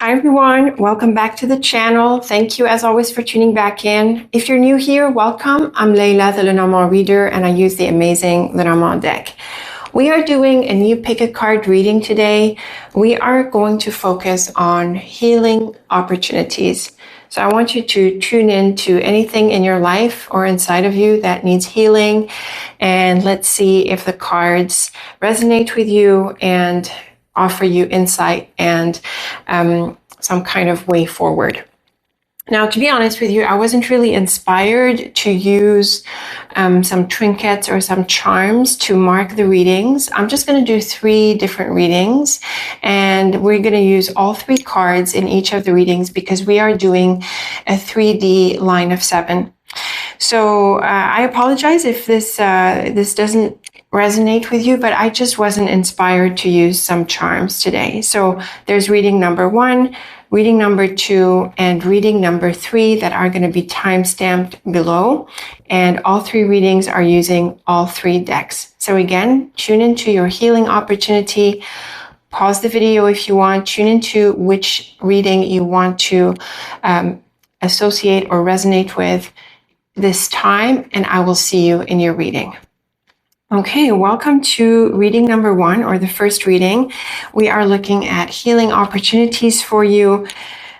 Hi everyone, welcome back to the channel. Thank you as always for tuning back in. If you're new here, welcome. I'm Layla, the Lenormand reader, and I use the amazing Lenormand deck. We are doing a new pick-a-card reading today. We are going to focus on healing opportunities. So I want you to tune in to anything in your life or inside of you that needs healing, and let's see if the cards resonate with you and offer you insight and some kind of way forward. Now, to be honest with you, I wasn't really inspired to use some trinkets or some charms to mark the readings. I'm just going to do 3 different readings, and we're going to use all 3 cards in each of the readings because we are doing a 3D line of 7. So I apologize if this doesn't resonate with you, but I just wasn't inspired to use some charms today. So there's reading number 1, reading number 2, and reading number 3 that are going to be time-stamped below. And all 3 readings are using all 3 decks. So again, tune into your healing opportunity. Pause the video if you want. Tune into which reading you want to associate or resonate with this time, and I will see you in your reading. Okay, welcome to reading number 1, or the first reading. We are looking at healing opportunities for you.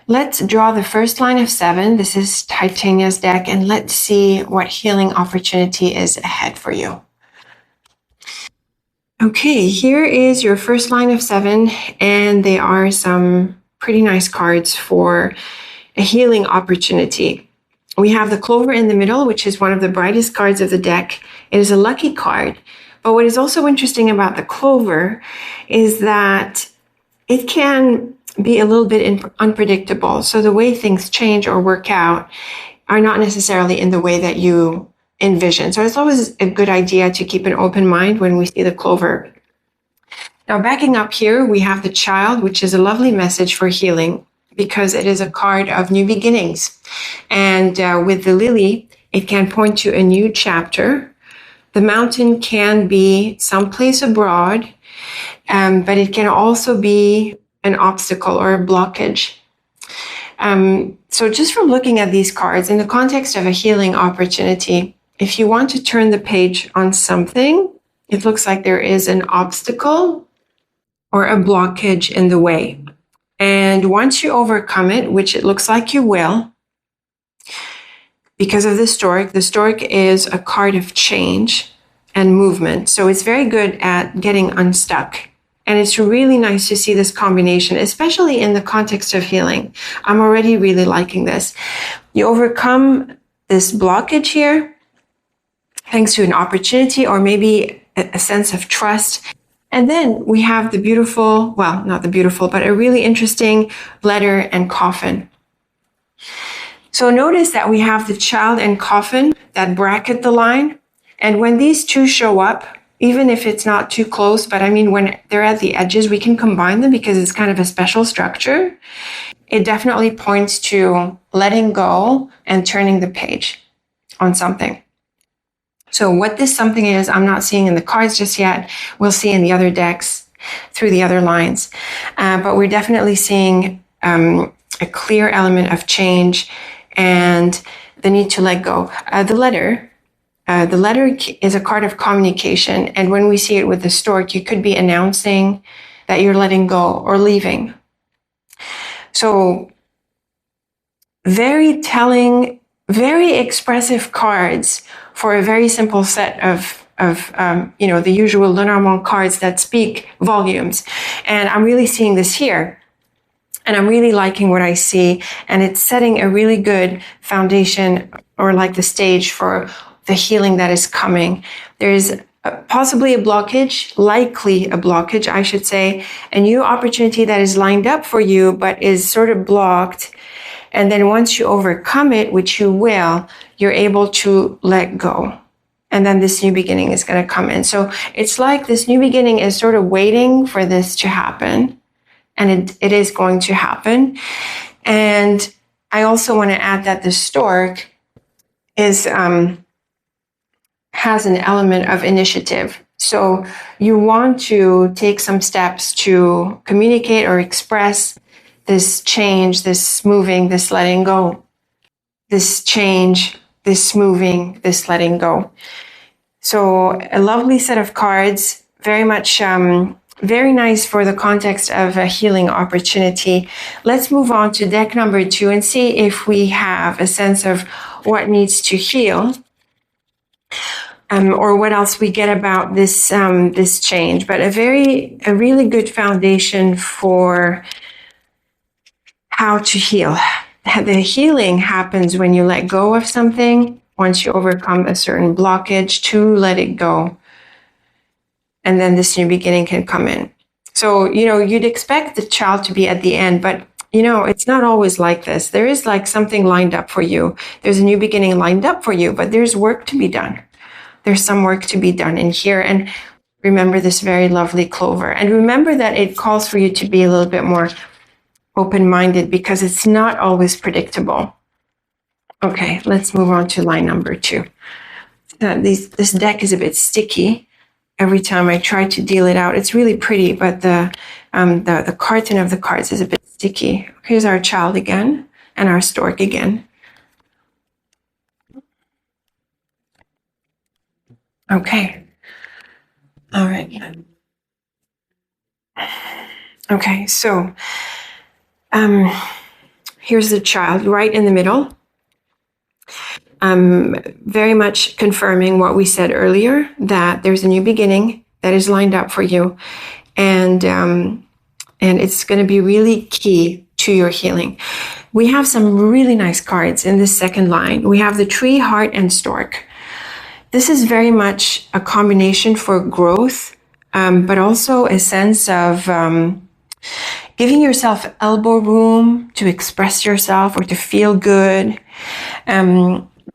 Let's draw the first line of 7. This is Titania's deck, and let's see what healing opportunity is ahead for you. Okay, here is your first line of 7, and they are some pretty nice cards for a healing opportunity. We have the clover in the middle, which is one of the brightest cards of the deck. It is a lucky card. But what is also interesting about the clover is that it can be a little bit unpredictable. So the way things change or work out are not necessarily in the way that you envision. So it's always a good idea to keep an open mind when we see the clover. Now, backing up here, we have the child, which is a lovely message for healing, because it is a card of new beginnings. And with the lily, it can point to a new chapter. The mountain can be someplace abroad, but it can also be an obstacle or a blockage. So just from looking at these cards, in the context of a healing opportunity, if you want to turn the page on something, it looks like there is an obstacle or a blockage in the way. And once you overcome it, which it looks like you will, because of the stork is a card of change and movement. So it's very good at getting unstuck. And it's really nice to see this combination, especially in the context of healing. I'm already really liking this. You overcome this blockage here thanks to an opportunity or maybe a sense of trust. And then we have the beautiful, well, not the beautiful, but a really interesting letter and coffin. So notice that we have the child and coffin that bracket the line. And when these two show up, even if it's not too close, but I mean, when they're at the edges, we can combine them because it's kind of a special structure. It definitely points to letting go and turning the page on something. So what this something is, I'm not seeing in the cards just yet. We'll see in the other decks through the other lines. But we're definitely seeing a clear element of change and the need to let go. The letter is a card of communication. And when we see it with the stork, you could be announcing that you're letting go or leaving. So very telling, very expressive cards for a very simple set of the usual Lenormand cards that speak volumes. And I'm really seeing this here. And I'm really liking what I see. And it's setting a really good foundation, or like the stage for the healing that is coming. There's possibly a blockage, likely a blockage, I should say, a new opportunity that is lined up for you, but is sort of blocked. And then once you overcome it, which you will, you're able to let go. And then this new beginning is going to come in. So it's like this new beginning is sort of waiting for this to happen. And it is going to happen. And I also want to add that the stork is has an element of initiative. So you want to take some steps to communicate or express this change, this moving, this letting go, this change, this moving, this letting go. So a lovely set of cards, very much very nice for the context of a healing opportunity. Let's move on to deck number 2 and see if we have a sense of what needs to heal, or what else we get about this this change. But a really good foundation for how to heal. The healing happens when you let go of something, once you overcome a certain blockage, to let it go. And then this new beginning can come in. So, you'd expect the child to be at the end, but, it's not always like this. There is like something lined up for you. There's a new beginning lined up for you, but there's work to be done. There's some work to be done in here. And remember this very lovely clover. And remember that it calls for you to be a little bit more open-minded, because it's not always predictable. Okay, let's move on to line number 2. This deck is a bit sticky. Every time I try to deal it out, it's really pretty, but the carton of the cards is a bit sticky. Here's our child again, and our stork again. Okay. All right. Okay, so here's the child right in the middle. Very much confirming what we said earlier, that there's a new beginning that is lined up for you, and it's going to be really key to your healing. We have some really nice cards in this second line. We have the tree, heart, and stork. This is very much a combination for growth, but also a sense of giving yourself elbow room to express yourself or to feel good.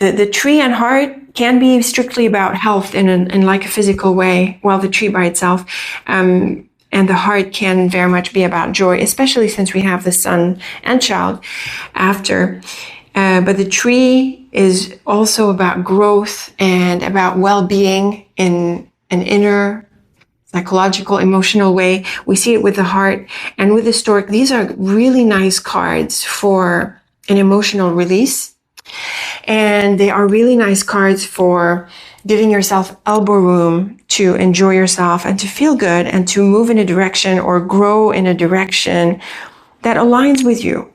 The tree and heart can be strictly about health in like a physical way, while the tree by itself and the heart can very much be about joy, especially since we have the sun and child after. But the tree is also about growth and about well-being in an inner, psychological, emotional way. We see it with the heart and with the stork. These are really nice cards for an emotional release. And they are really nice cards for giving yourself elbow room to enjoy yourself and to feel good and to move in a direction or grow in a direction that aligns with you.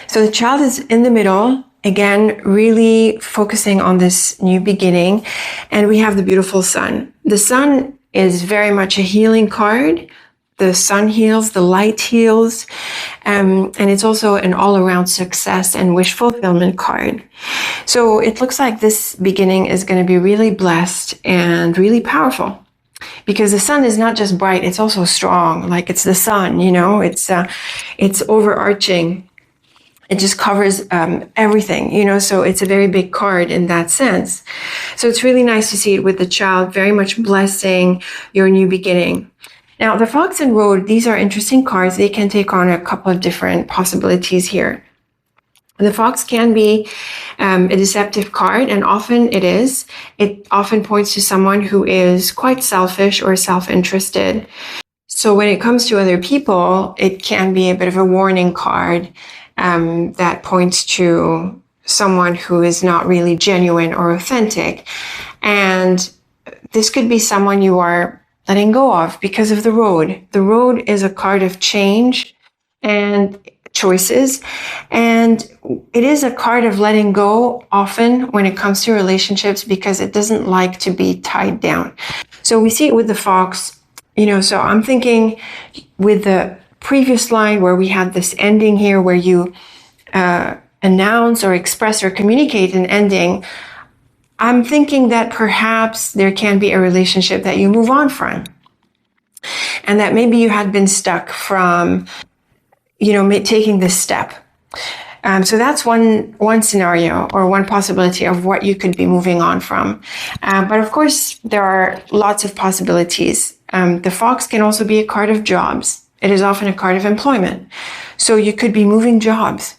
So the child is in the middle, again, really focusing on this new beginning. And we have the beautiful sun. The sun is very much a healing card. The sun heals, the light heals, and it's also an all-around success and wish fulfillment card. So it looks like this beginning is going to be really blessed and really powerful, because the sun is not just bright, it's also strong. Like, it's the sun, it's overarching. It just covers everything, so it's a very big card in that sense. So it's really nice to see it with the child, very much blessing your new beginning. Now, the Fox and Road, these are interesting cards. They can take on a couple of different possibilities here. The Fox can be a deceptive card, and often it is. It often points to someone who is quite selfish or self-interested. So when it comes to other people, it can be a bit of a warning card that points to someone who is not really genuine or authentic. And this could be someone you are letting go of because of the road. The road is a card of change and choices, and it is a card of letting go often when it comes to relationships, because it doesn't like to be tied down. So we see it with the Fox, so I'm thinking with the previous line where we had this ending here where you announce or express or communicate an ending, I'm thinking that perhaps there can be a relationship that you move on from, and that maybe you had been stuck from, taking this step. So that's one scenario or one possibility of what you could be moving on from. But of course, there are lots of possibilities. The Fox can also be a card of jobs. It is often a card of employment. So you could be moving jobs.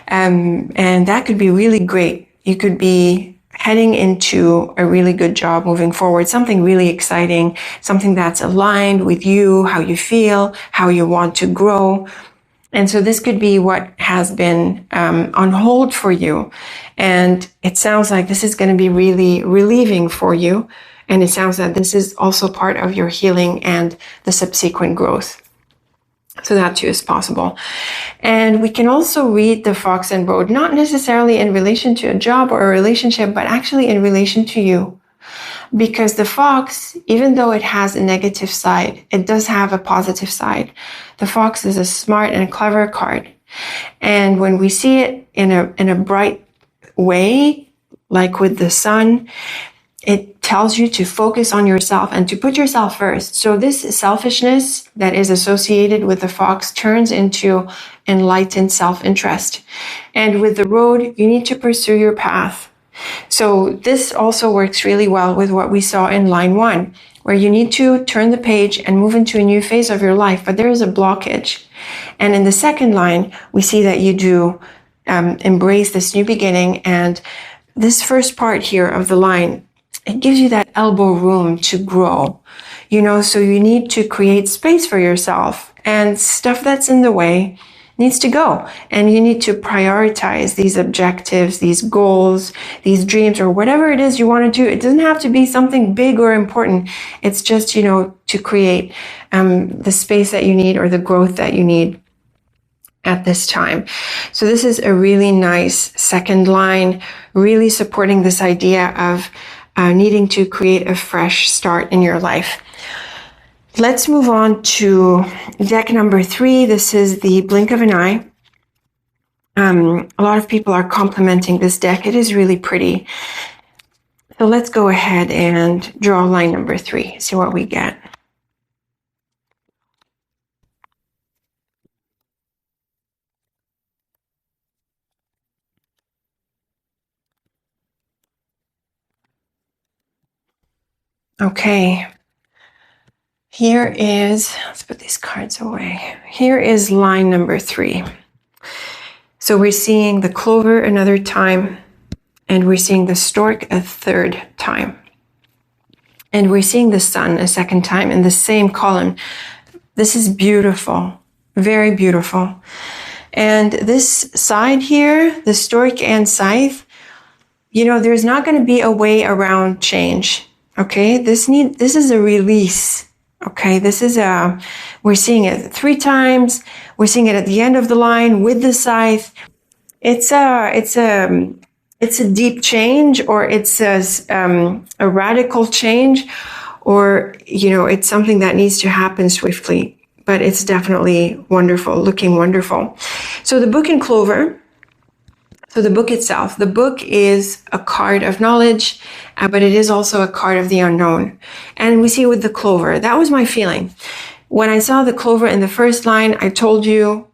And that could be really great. You could be heading into a really good job moving forward, something really exciting, something that's aligned with you, how you feel, how you want to grow. And so this could be what has been on hold for you. And it sounds like this is going to be really relieving for you. And it sounds that this is also part of your healing and the subsequent growth. So that too is possible. And we can also read the Fox and Road, not necessarily in relation to a job or a relationship, but actually in relation to you. Because the fox, even though it has a negative side, it does have a positive side. The fox is a smart and clever card. And when we see it in a bright way, like with the sun, it tells you to focus on yourself and to put yourself first. So this selfishness that is associated with the fox turns into enlightened self-interest. And with the road, you need to pursue your path. So this also works really well with what we saw in line 1, where you need to turn the page and move into a new phase of your life, but there is a blockage. And in the second line, we see that you do embrace this new beginning. And this first part here of the line, it gives you that elbow room to grow, so you need to create space for yourself, and stuff that's in the way needs to go. And you need to prioritize these objectives, these goals, these dreams, or whatever it is you want to do. It doesn't have to be something big or important. It's just, to create the space that you need or the growth that you need at this time. So this is a really nice second line, really supporting this idea of needing to create a fresh start in your life. Let's move on to deck number 3. This is the Blink of an Eye. A lot of people are complimenting this deck. It is really pretty. So let's go ahead and draw line number 3, see what we get. Okay. Let's put these cards away. Here is line number 3. So we're seeing the clover another time, and we're seeing the stork a third time. And we're seeing the sun a second time in the same column. This is beautiful, very beautiful. And this side here, the stork and scythe, there's not going to be a way around change. Okay, this is a release. Okay, we're seeing it 3 times. We're seeing it at the end of the line with the scythe. It's a deep change, or it's a radical change, or, it's something that needs to happen swiftly, but it's definitely wonderful, looking wonderful. So the book in clover, so the book itself, the book is a card of knowledge, but it is also a card of the unknown. And we see with the clover, that was my feeling. When I saw the clover in the first line, I told you,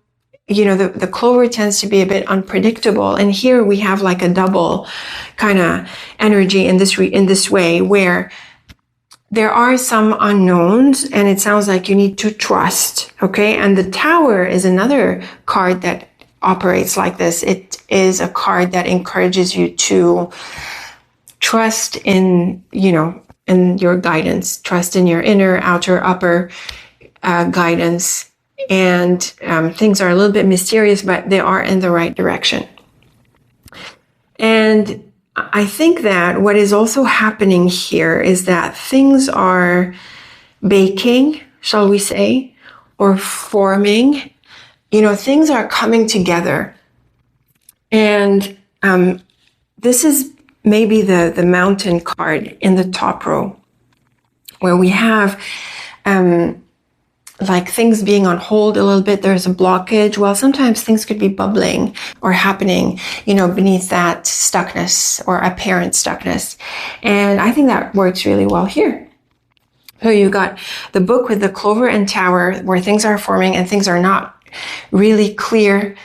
the clover tends to be a bit unpredictable. And here we have like a double kind of energy in this way, where there are some unknowns, and it sounds like you need to trust. Okay. And the Tower is another card that operates like this. It is a card that encourages you to trust in, in your guidance, trust in your inner, outer, upper guidance. And things are a little bit mysterious, but they are in the right direction. And I think that what is also happening here is that things are baking, shall we say, or forming. Things are coming together. And this is maybe the mountain card in the top row, where we have like things being on hold a little bit. There's a blockage. Well, sometimes things could be bubbling or happening, beneath that stuckness or apparent stuckness. And I think that works really well here. So you got the book with the clover and tower, where things are forming and things are not really clear,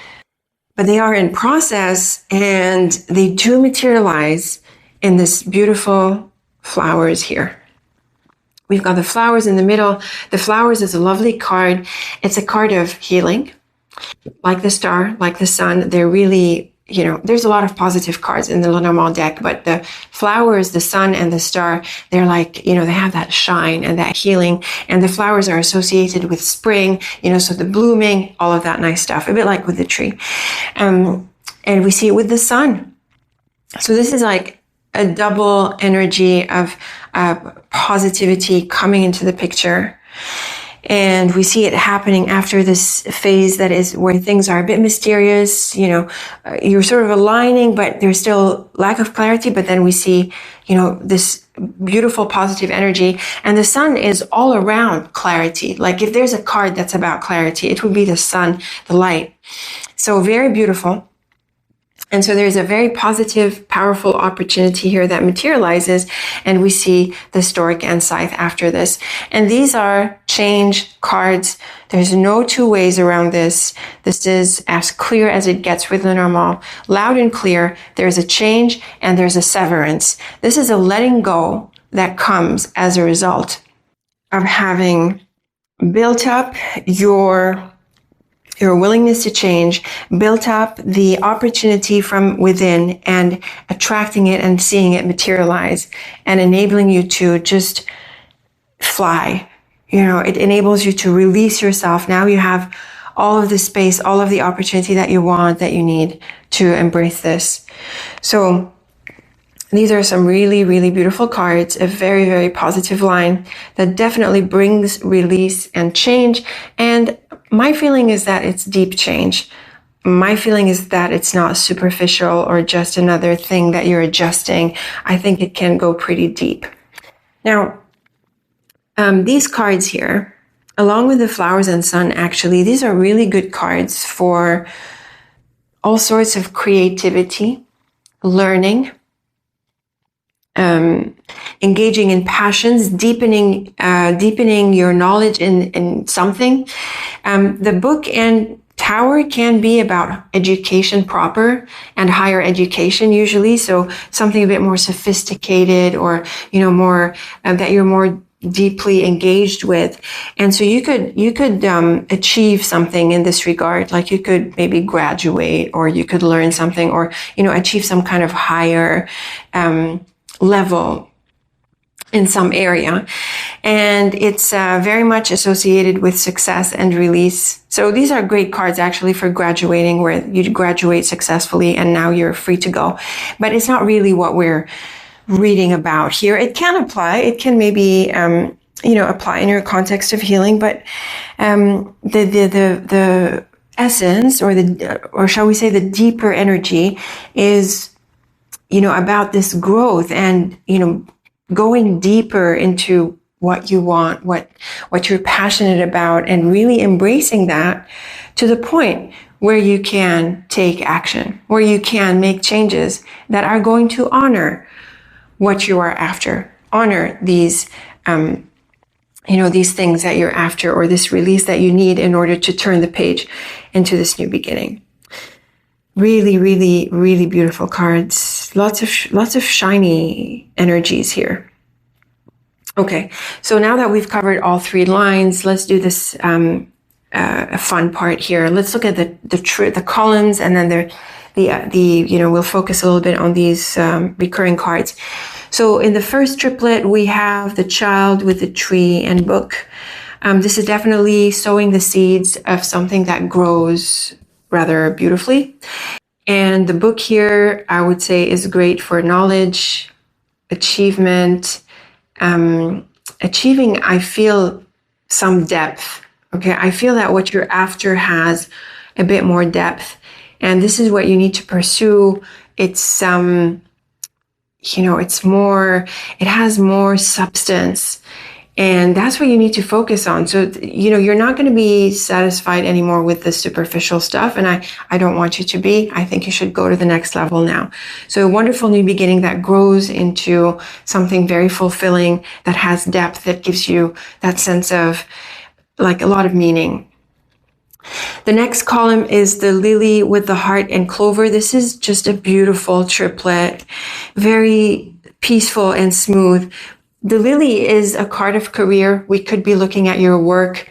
but they are in process, and they do materialize in this beautiful flowers here. We've got the flowers in the middle. The flowers is a lovely card. It's a card of healing. Like the star, like the sun, they're really there's a lot of positive cards in the Lenormand deck, but the flowers, the sun and the star, they're like, they have that shine and that healing, and the flowers are associated with spring, so the blooming, all of that nice stuff, a bit like with the tree. And we see it with the sun. So this is like a double energy of positivity coming into the picture. And we see it happening after this phase that is where things are a bit mysterious, you're sort of aligning, but there's still lack of clarity. But then we see, this beautiful positive energy, and the sun is all around clarity. Like if there's a card that's about clarity, it would be the sun, the light. So very beautiful. And so there's a very positive, powerful opportunity here that materializes, and we see the Stork and Scythe after this. And these are change cards. There's no two ways around this. This is as clear as it gets with Lenormand. Loud and clear. There's a change and there's a severance. This is a letting go that comes as a result of having built up your willingness to change, built up the opportunity from within, and attracting it and seeing it materialize and enabling you to just fly. It enables you to release yourself. Now you have all of the space, all of the opportunity that you want, that you need to embrace this. So these are some really, really beautiful cards, a very, very positive line that definitely brings release and change. And my feeling is that it's deep change. My feeling is that it's not superficial or just another thing that you're adjusting. I think it can go pretty deep. Now, these cards here, along with the flowers and sun, actually, these are really good cards for all sorts of creativity, learning, engaging in passions, deepening your knowledge in something. The book and Tower can be about education proper and higher education usually. So something a bit more sophisticated, or, more that you're more deeply engaged with. And so you could achieve something in this regard. Like you could maybe graduate, or you could learn something, or, achieve some kind of higher, level in some area. And it's very much associated with success and release. So these are great cards actually for graduating, where you graduate successfully and now you're free to go. But it's not really what we're reading about here. It can apply. It can maybe, apply in your context of healing. But the essence, or shall we say the deeper energy, is about this growth and, going deeper into what you want, what you're passionate about, and really embracing that to the point where you can take action, where you can make changes that are going to honor what you are after, honor these, these things that you're after, or this release that you need in order to turn the page into this new beginning. Really, really, really beautiful cards. Lots of shiny energies here. Okay, so now that we've covered all three lines, let's do this fun part here. Let's look at the columns, and then we'll focus a little bit on these recurring cards. So in the first triplet, we have the child with the tree and book. This is definitely sowing the seeds of something that grows rather beautifully. And the book here, I would say, is great for knowledge, achievement, achieving, I feel, some depth. Okay, I feel that what you're after has a bit more depth, and this is what you need to pursue. It's it's more, it has more substance. And that's what you need to focus on. So, you're not going to be satisfied anymore with the superficial stuff. And I don't want you to be. I think you should go to the next level now. So a wonderful new beginning that grows into something very fulfilling, that has depth, that gives you that sense of like a lot of meaning. The next column is the lily with the heart and clover. This is just a beautiful triplet, very peaceful and smooth. The lily is a card of career. We could be looking at your work,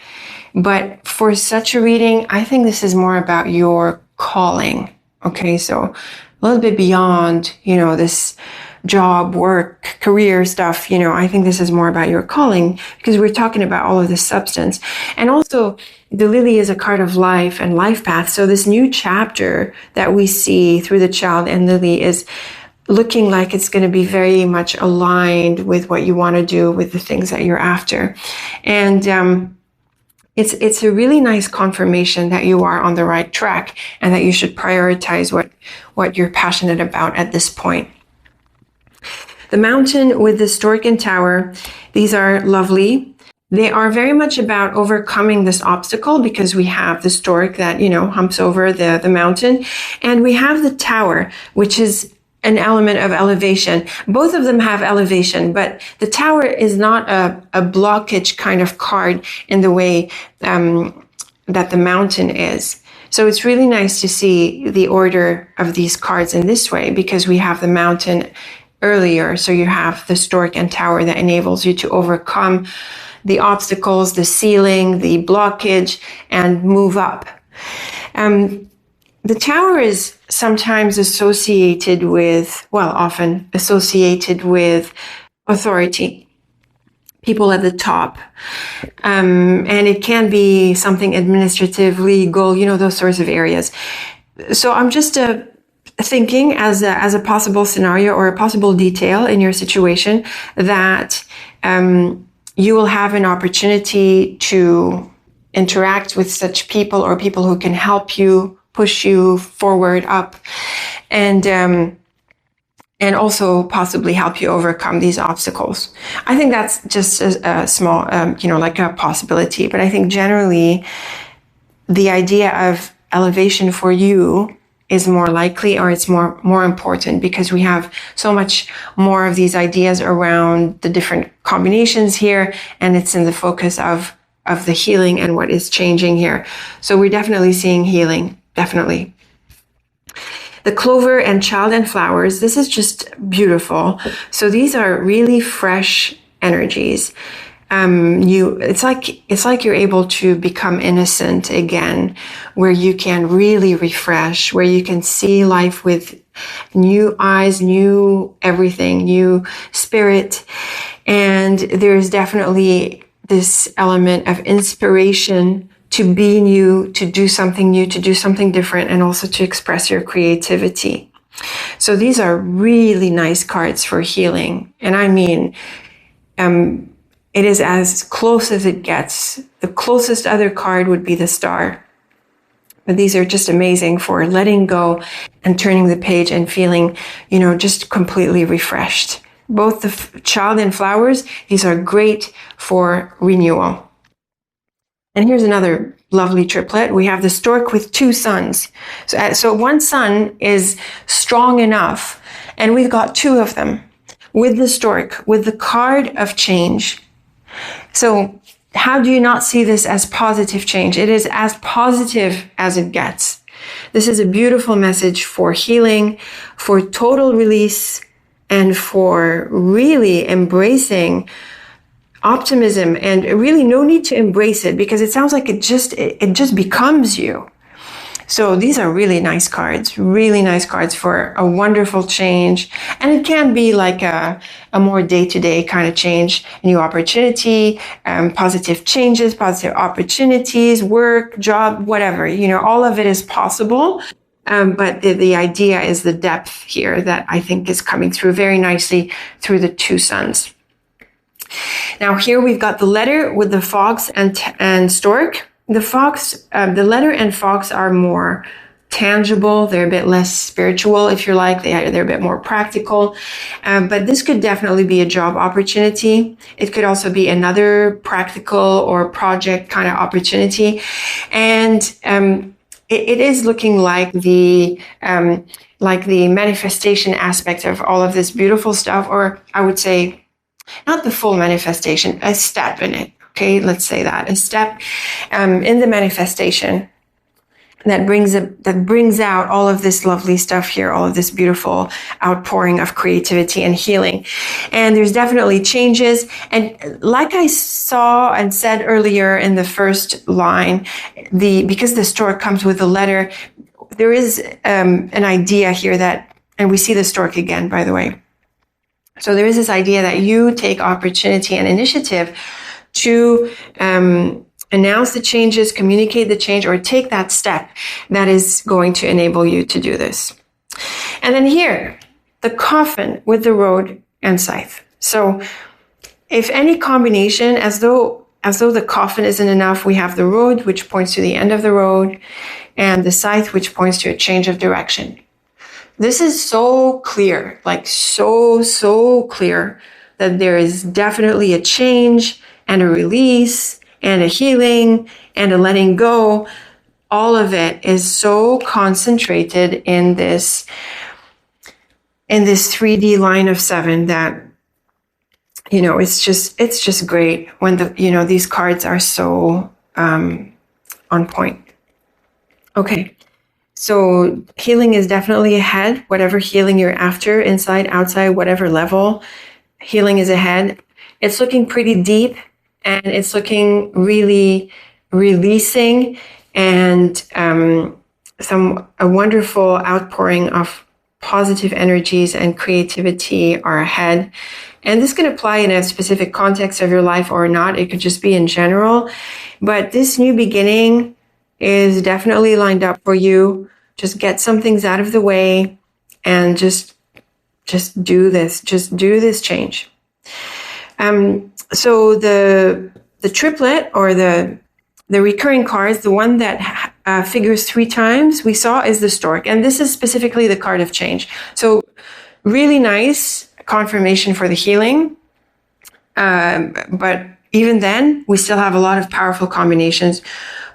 but for such a reading, I think this is more about your calling. Okay, so a little bit beyond, this job, work, career stuff, I think this is more about your calling, because we're talking about all of this substance. And also, the lily is a card of life and life path. So this new chapter that we see through the child and lily is looking like it's going to be very much aligned with what you want to do, with the things that you're after. And it's a really nice confirmation that you are on the right track and that you should prioritize what you're passionate about at this point. The mountain with the stork and tower, these are lovely. They are very much about overcoming this obstacle, because we have the stork that, humps over the mountain, and we have the tower, which is an element of elevation. Both of them have elevation, but the tower is not a blockage kind of card in the way that the mountain is. So it's really nice to see the order of these cards in this way, because we have the mountain earlier. So you have the stork and tower that enables you to overcome the obstacles, the ceiling, the blockage, and move up. The tower is sometimes associated with, often associated with authority, people at the top. And it can be something administrative, legal, those sorts of areas. So I'm just thinking as a possible scenario or a possible detail in your situation that you will have an opportunity to interact with such people, or people who can help you, push you forward up, and also possibly help you overcome these obstacles. I think that's just a small, like a possibility. But I think generally the idea of elevation for you is more likely, or it's more important, because we have so much more of these ideas around the different combinations here, and it's in the focus of the healing and what is changing here. So we're definitely seeing healing. Definitely. The clover and child and flowers, this is just beautiful. So these are really fresh energies. It's like you're able to become innocent again, where you can really refresh, where you can see life with new eyes, new everything, new spirit. And there's definitely this element of inspiration to be new, to do something new, to do something different, and also to express your creativity. So these are really nice cards for healing. And I mean, it is as close as it gets. The closest other card would be the star. But these are just amazing for letting go and turning the page and feeling, just completely refreshed. Both the child and flowers, these are great for renewal. And here's another lovely triplet. We have the stork with two suns. So one sun is strong enough, and we've got two of them with the stork, with the card of change. So how do you not see this as positive change? It is as positive as it gets. This is a beautiful message for healing, for total release, and for really embracing optimism, and really no need to embrace it, because it sounds like it just becomes you. So these are really nice cards for a wonderful change. And it can be like a more day-to-day kind of change, new opportunity, positive changes, positive opportunities, work, job, whatever, all of it is possible. But the idea is the depth here that I think is coming through very nicely through the two suns. Now here we've got the letter with the fox and stork. The fox, the letter and fox are more tangible. They're a bit less spiritual, if you like. They're a bit more practical. But this could definitely be a job opportunity. It could also be another practical or project kind of opportunity. And it is looking like the manifestation aspect of all of this beautiful stuff, or I would say, not the full manifestation, a step in it. Okay, let's say that a step in the manifestation that brings out all of this lovely stuff here, all of this beautiful outpouring of creativity and healing. And there's definitely changes. And like I saw and said earlier in the first line, because the stork comes with a letter, there is an idea here that, and we see the stork again, by the way. So there is this idea that you take opportunity and initiative to announce the changes, communicate the change, or take that step that is going to enable you to do this. And then here, the coffin with the road and scythe. So if any combination, as though the coffin isn't enough, we have the road, which points to the end of the road, and the scythe, which points to a change of direction. This is so clear, like so clear, that there is definitely a change and a release and a healing and a letting go. All of it is so concentrated in this 3D line of 7 that, you know, it's just great when these cards are so on point. Okay. So healing is definitely ahead, whatever healing you're after, inside, outside, whatever level, healing is ahead. It's looking pretty deep, and it's looking really releasing, and a wonderful outpouring of positive energies and creativity are ahead. And this can apply in a specific context of your life or not. It could just be in general. But this new beginning is definitely lined up for you. Just get some things out of the way and just do this. Just do this change. So the triplet, or the recurring cards, the one that figures 3 times we saw is the stork. And this is specifically the card of change. So really nice confirmation for the healing. But even then, we still have a lot of powerful combinations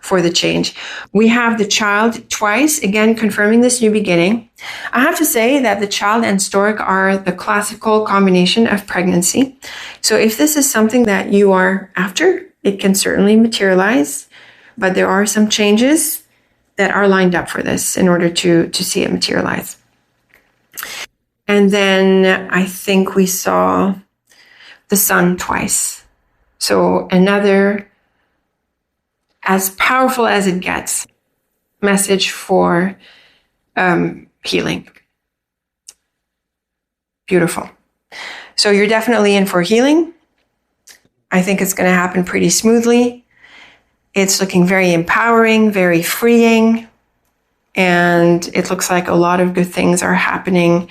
for the change. We have the child twice, again, confirming this new beginning. I have to say that the child and stork are the classical combination of pregnancy. So if this is something that you are after, it can certainly materialize, but there are some changes that are lined up for this in order to see it materialize. And then I think we saw the sun twice. So another, as powerful as it gets, message for healing. Beautiful. So you're definitely in for healing. I think it's going to happen pretty smoothly. It's looking very empowering, very freeing, and it looks like a lot of good things are happening,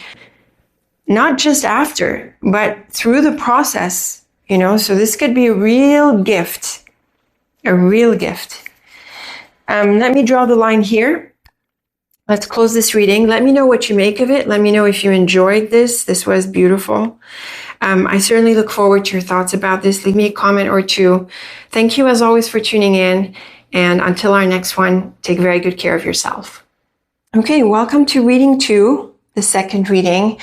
not just after, but through the process, you know. So this could be a real gift, a real gift. Let me draw the line here. Let's close this reading. Let me know what you make of it. Let me know if you enjoyed this. This was beautiful. I certainly look forward to your thoughts about this. Leave me a comment or two. Thank you as always for tuning in. And until our next one, take very good care of yourself. Okay, welcome to reading 2, the second reading.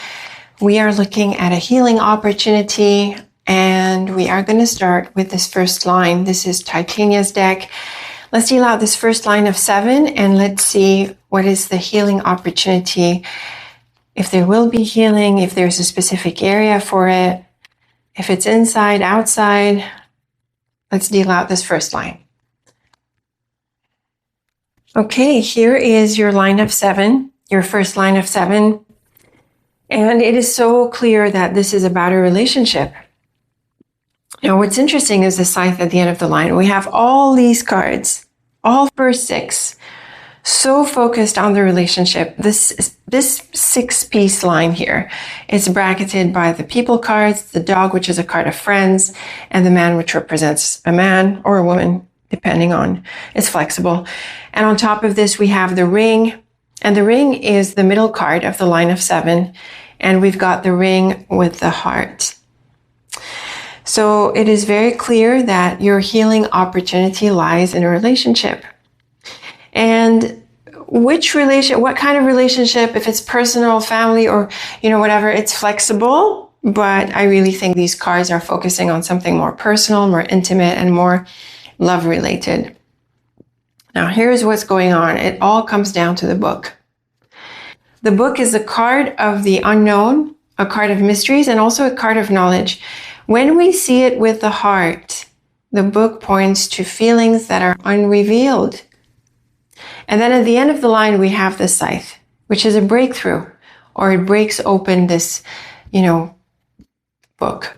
We are looking at a healing opportunity, and we are going to start with this first line. This is Titania's deck. Let's deal out this first line of 7, and let's see what is the healing opportunity. If there will be healing, if there's a specific area for it, if it's inside, outside. Let's deal out this first line. Okay, here is your line of 7, your first line of 7. And it is so clear that this is about a relationship. Now, what's interesting is the scythe at the end of the line. We have all these cards, all first 6, so focused on the relationship. This 6-piece line here is bracketed by the people cards, the dog, which is a card of friends, and the man, which represents a man or a woman, depending on, it's flexible. And on top of this, we have the ring, and the ring is the middle card of the line of 7, and we've got the ring with the heart. So it is very clear that your healing opportunity lies in a relationship. And what kind of relationship, if it's personal, family, or, whatever, it's flexible. But I really think these cards are focusing on something more personal, more intimate, and more love related. Now, here's what's going on. It all comes down to the book. The book is a card of the unknown, a card of mysteries, and also a card of knowledge. When we see it with the heart, the book points to feelings that are unrevealed. And then at the end of the line, we have the scythe, which is a breakthrough, or it breaks open this, book.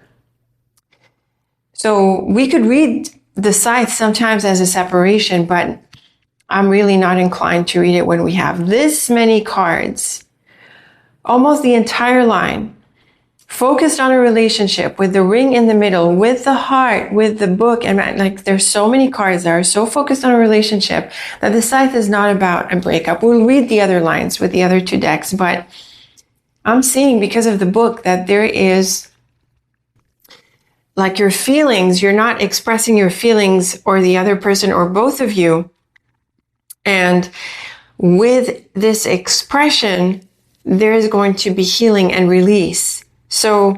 So we could read the scythe sometimes as a separation, but I'm really not inclined to read it when we have this many cards, almost the entire line, focused on a relationship with the ring in the middle, with the heart, with the book. And like, there's so many cards that are so focused on a relationship that the scythe is not about a breakup. We'll read the other lines with the other two decks, but I'm seeing, because of the book, that there is like your feelings, you're not expressing your feelings, or the other person, or both of you. And with this expression, there is going to be healing and release. So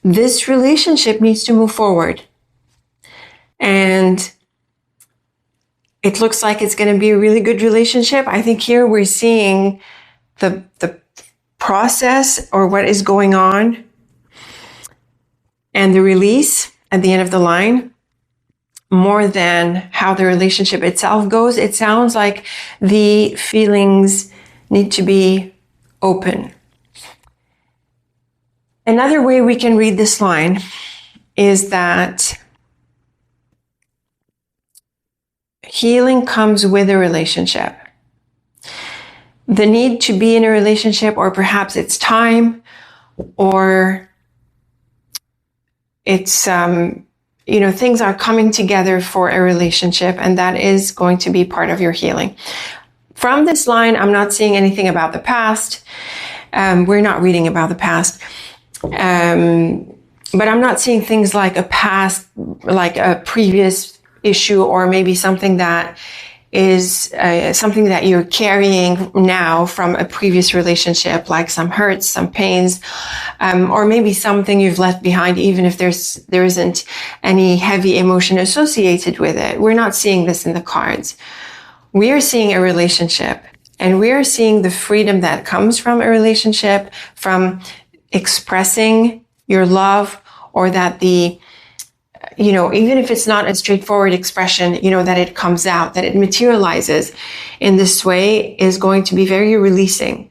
this relationship needs to move forward. And it looks like it's going to be a really good relationship. I think here we're seeing the process, or what is going on, and the release at the end of the line, more than how the relationship itself goes. It sounds like the feelings need to be open. Another way we can read this line is that healing comes with a relationship. The need to be in a relationship, or perhaps it's time, or it's, things are coming together for a relationship, and that is going to be part of your healing. From this line, I'm not seeing anything about the past. We're not reading about the past. But I'm not seeing things like a past, like a previous issue, or maybe something that is something that you're carrying now from a previous relationship, like some hurts, some pains, or maybe something you've left behind, even if there isn't any heavy emotion associated with it. We're not seeing this in the cards. We are seeing a relationship, and we are seeing the freedom that comes from a relationship, from expressing your love, or that even if it's not a straightforward expression, that it comes out, that it materializes in this way, is going to be very releasing.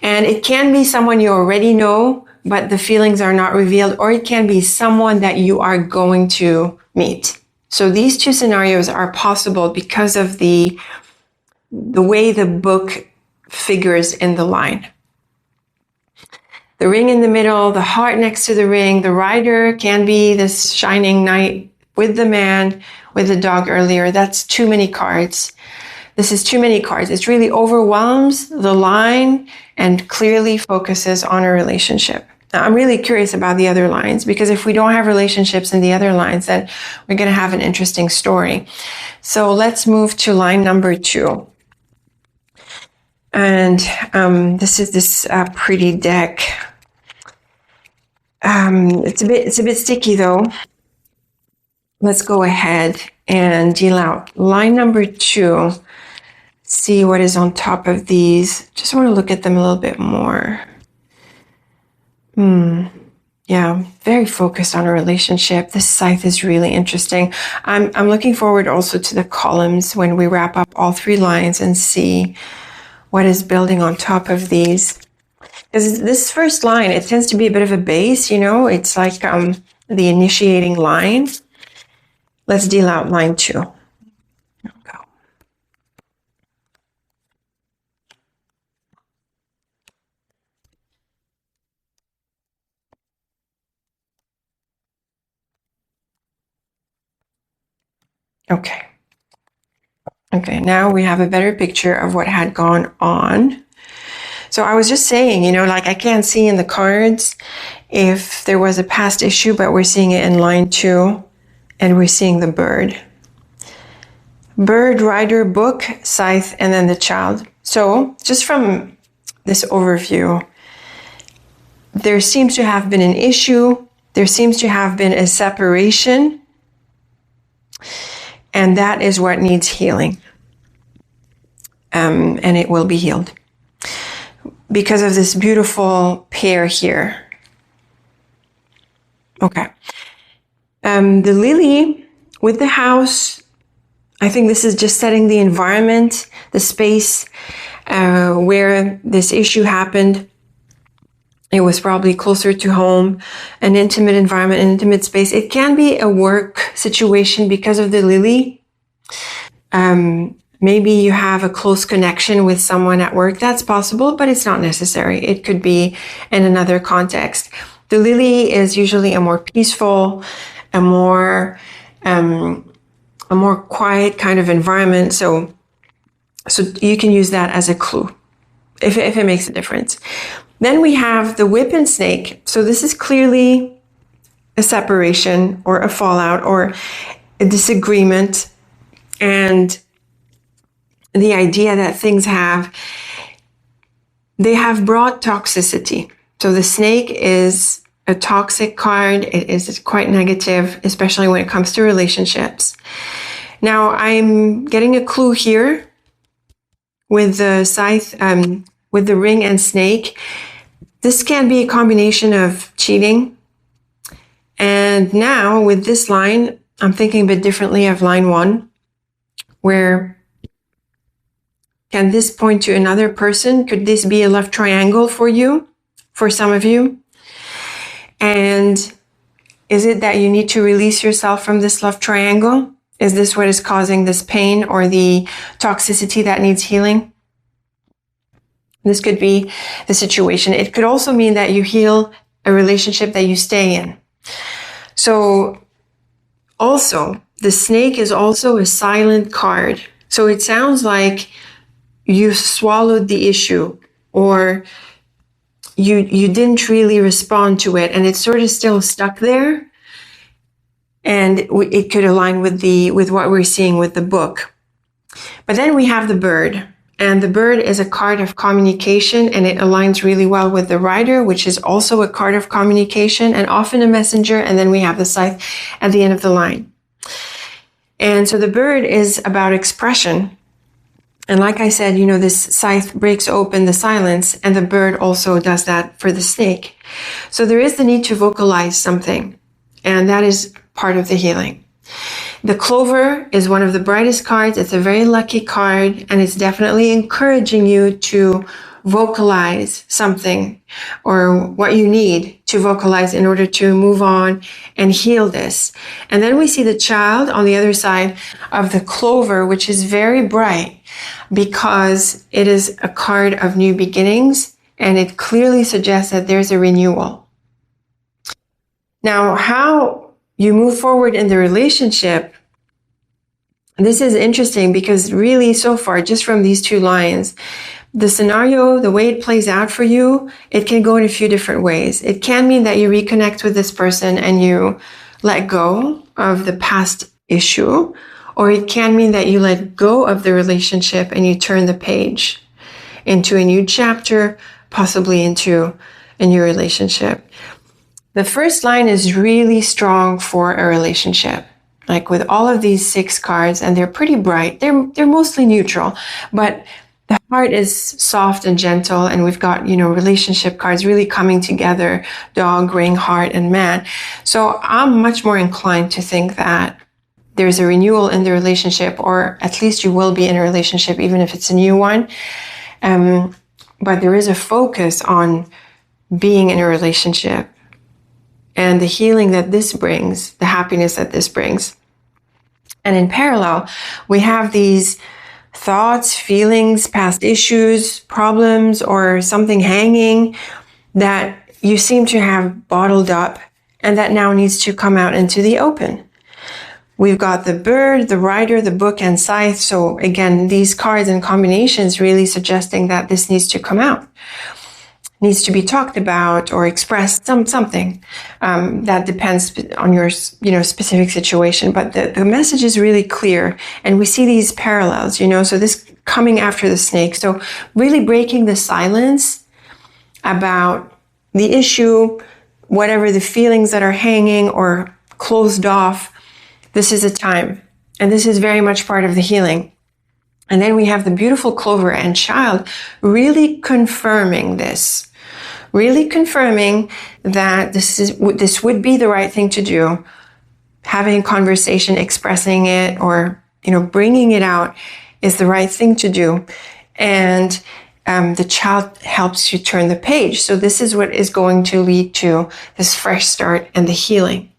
And it can be someone you already know, but the feelings are not revealed, or it can be someone that you are going to meet. So these two scenarios are possible because of the way the book figures in the line. The ring in the middle, the heart next to the ring. The rider can be this shining knight with the man, with the dog earlier. That's too many cards. This is too many cards. It really overwhelms the line and clearly focuses on a relationship. Now, I'm really curious about the other lines, because if we don't have relationships in the other lines, then we're going to have an interesting story. So let's move to line number 2. And this is this pretty deck. It's a bit sticky though. Let's go ahead and deal out line number 2. See what is on top of these. Just want to look at them a little bit more. Yeah, very focused on a relationship. This scythe is really interesting. I'm looking forward also to the columns when we wrap up all 3 lines and see what is building on top of these. Because this first line, it tends to be a bit of a base, it's like the initiating line. Let's deal out line 2. Go. Okay, now we have a better picture of what had gone on. So I was just saying, I can't see in the cards if there was a past issue, but we're seeing it in line 2, and we're seeing the bird. Bird, rider, book, scythe, and then the child. So just from this overview, there seems to have been an issue. There seems to have been a separation. And that is what needs healing. And it will be healed because of this beautiful pair here. Okay. The lily with the house I think this is just setting the environment, the space where this issue happened. It was probably closer to home, an intimate environment, an intimate space. It can be a work situation because of the lily. Maybe you have a close connection with someone at work. That's possible, but it's not necessary. It could be in another context. The lily is usually a more peaceful, a more quiet kind of environment. So you can use that as a clue if it makes a difference. Then we have the whip and snake. So this is clearly a separation or a fallout or a disagreement, and the idea that things have brought toxicity. So the snake is a toxic card. It is quite negative, especially when it comes to relationships. Now I'm getting a clue here with the scythe, with the ring and snake. This can be a combination of cheating. And now with this line, I'm thinking a bit differently of line 1, where can this point to another person? Could this be a love triangle for you, for some of you? And is it that you need to release yourself from this love triangle? Is this what is causing this pain or the toxicity that needs healing? This could be the situation. It could also mean that you heal a relationship that you stay in. So also, the snake is also a silent card. So it sounds like you swallowed the issue, or you didn't really respond to it, and it's sort of still stuck there. And it could align with what we're seeing with the book. But then we have the bird, and the bird is a card of communication, and it aligns really well with the rider, which is also a card of communication and often a messenger. And then we have the scythe at the end of the line. And so the bird is about expression. And like I said, this scythe breaks open the silence, and the bird also does that for the snake. So there is the need to vocalize something, and that is part of the healing. The clover is one of the brightest cards. It's a very lucky card, and it's definitely encouraging you to vocalize something or what you need to vocalize in order to move on and heal this. And then we see the child on the other side of the clover, which is very bright because it is a card of new beginnings, and it clearly suggests that there's a renewal. Now, how you move forward in the relationship, this is interesting because really so far, just from these two lines, the scenario, the way it plays out for you, it can go in a few different ways. It can mean that you reconnect with this person and you let go of the past issue, or it can mean that you let go of the relationship and you turn the page into a new chapter, possibly into a new relationship. The first line is really strong for a relationship. Like with all of these 6 cards, and they're pretty bright. They're mostly neutral, but the heart is soft and gentle, and we've got, relationship cards really coming together: dog, ring, heart, and man. So I'm much more inclined to think that there's a renewal in the relationship, or at least you will be in a relationship, even if it's a new one. But there is a focus on being in a relationship and the healing that this brings, the happiness that this brings. And in parallel, we have these thoughts, feelings, past issues, problems, or something hanging that you seem to have bottled up and that now needs to come out into the open. We've got the bird, the rider, the book, and scythe. So again, these cards and combinations really suggesting that this needs to come out, needs to be talked about or expressed, something that depends on your specific situation. But the message is really clear, and we see these parallels, so this coming after the snake. So really breaking the silence about the issue, whatever the feelings that are hanging or closed off. This is a time, and this is very much part of the healing. And then we have the beautiful clover and child really confirming this, really confirming that this would be the right thing to do, having a conversation, expressing it, or bringing it out is the right thing to do. And the child helps you turn the page. So this is what is going to lead to this fresh start and the healing.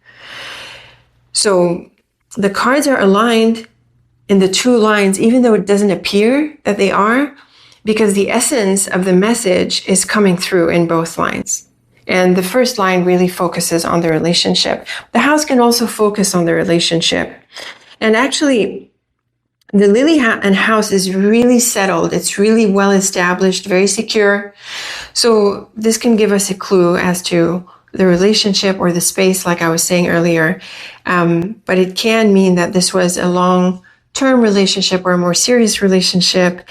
So the cards are aligned in the two lines, even though it doesn't appear that they are, because the essence of the message is coming through in both lines. And the first line really focuses on the relationship. The house can also focus on the relationship. And actually, the lily and house is really settled. It's really well established, very secure. So this can give us a clue as to the relationship or the space, like I was saying earlier. But it can mean that this was a long-term relationship or a more serious relationship.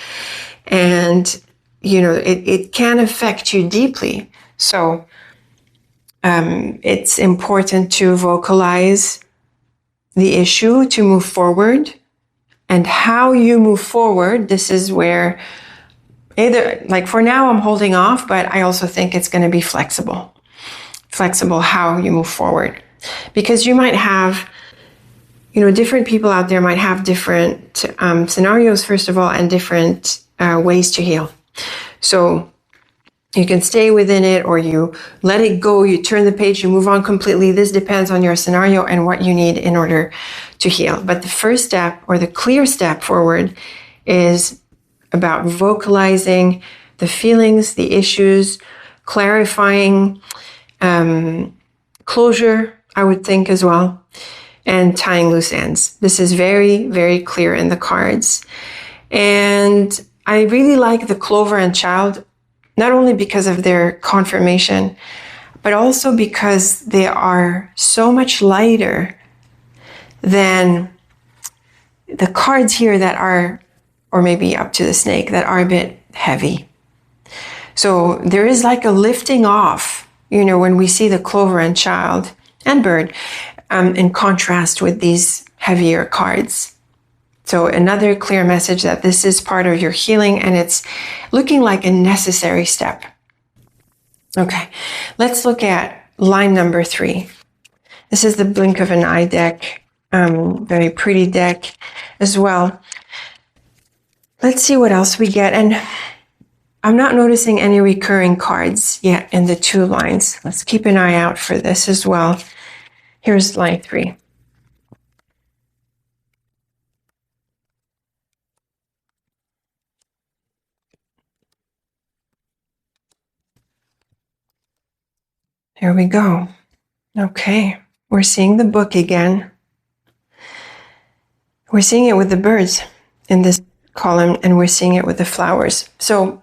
And, it can affect you deeply. So it's important to vocalize the issue to move forward. And how you move forward, this is where either, like for now, I'm holding off, but I also think it's going to be flexible. Flexible how you move forward. Because you might have, different people out there might have different scenarios, first of all, and different ways to heal. So you can stay within it, or you let it go, you turn the page, you move on completely. This depends on your scenario and what you need in order to heal. But the first step, or the clear step forward, is about vocalizing the feelings, the issues, clarifying, closure, I would think as well, and tying loose ends. This is very, very clear in the cards. And I really like the Clover and Child, not only because of their confirmation, but also because they are so much lighter than the cards here that are, or maybe up to the Snake, that are a bit heavy. So there is like a lifting off, when we see the Clover and Child and Bird in contrast with these heavier cards. So another clear message that this is part of your healing, and it's looking like a necessary step. Okay, let's look at line number 3. This is the Blink of an Eye deck, very pretty deck as well. Let's see what else we get. And I'm not noticing any recurring cards yet in the 2 lines. Let's keep an eye out for this as well. Here's line 3. Here we go. Okay, we're seeing the book again. We're seeing it with the birds in this column, and we're seeing it with the flowers. So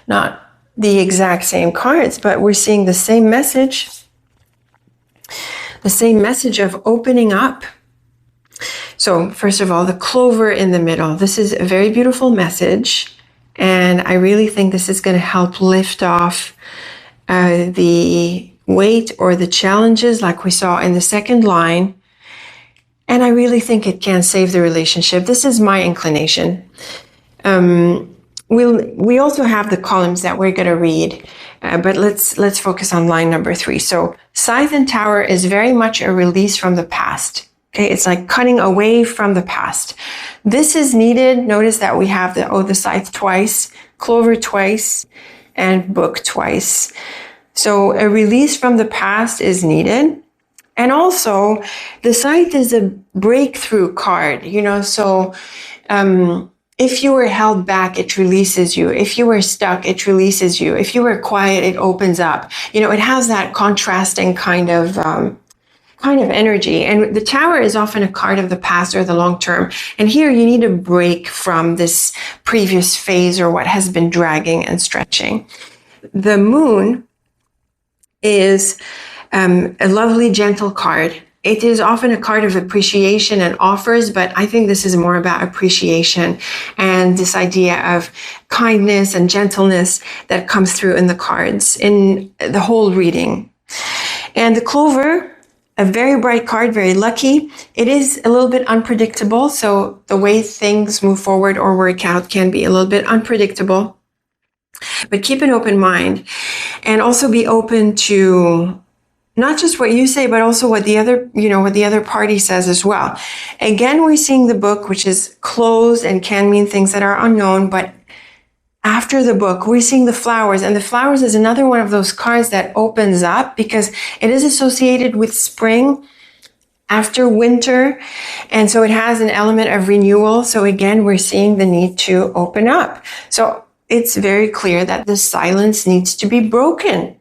not the exact same cards, but we're seeing the same message. The same message of opening up. So first of all, the clover in the middle. This is a very beautiful message. And I really think this is going to help lift off the weight or the challenges like we saw in the second line. And I really think it can save the relationship. This is my inclination. We also have the columns that we're going to read, but let's focus on line number 3. So Scythe and Tower is very much a release from the past. Okay, it's like cutting away from the past. This is needed. Notice that we have the Scythe twice, Clover twice, and Book twice. So a release from the past is needed. And also, the Scythe is a breakthrough card, so if you were held back, it releases you. If you were stuck, it releases you. If you were quiet, it opens up. It has that contrasting kind of energy. And the Tower is often a card of the past or the long term. And here you need a break from this previous phase or what has been dragging and stretching. The Moon is a lovely, gentle card. It is often a card of appreciation and offers, but I think this is more about appreciation and this idea of kindness and gentleness that comes through in the cards, in the whole reading. And the Clover, a very bright card, very lucky. It is a little bit unpredictable, so the way things move forward or work out can be a little bit unpredictable. But keep an open mind and also be open to not just what you say, but also what the other party says as well. Again, we're seeing the book, which is closed and can mean things that are unknown, but after the book, we're seeing the flowers, and the flowers is another one of those cards that opens up because it is associated with spring after winter. And so it has an element of renewal. So again, we're seeing the need to open up. So it's very clear that the silence needs to be broken.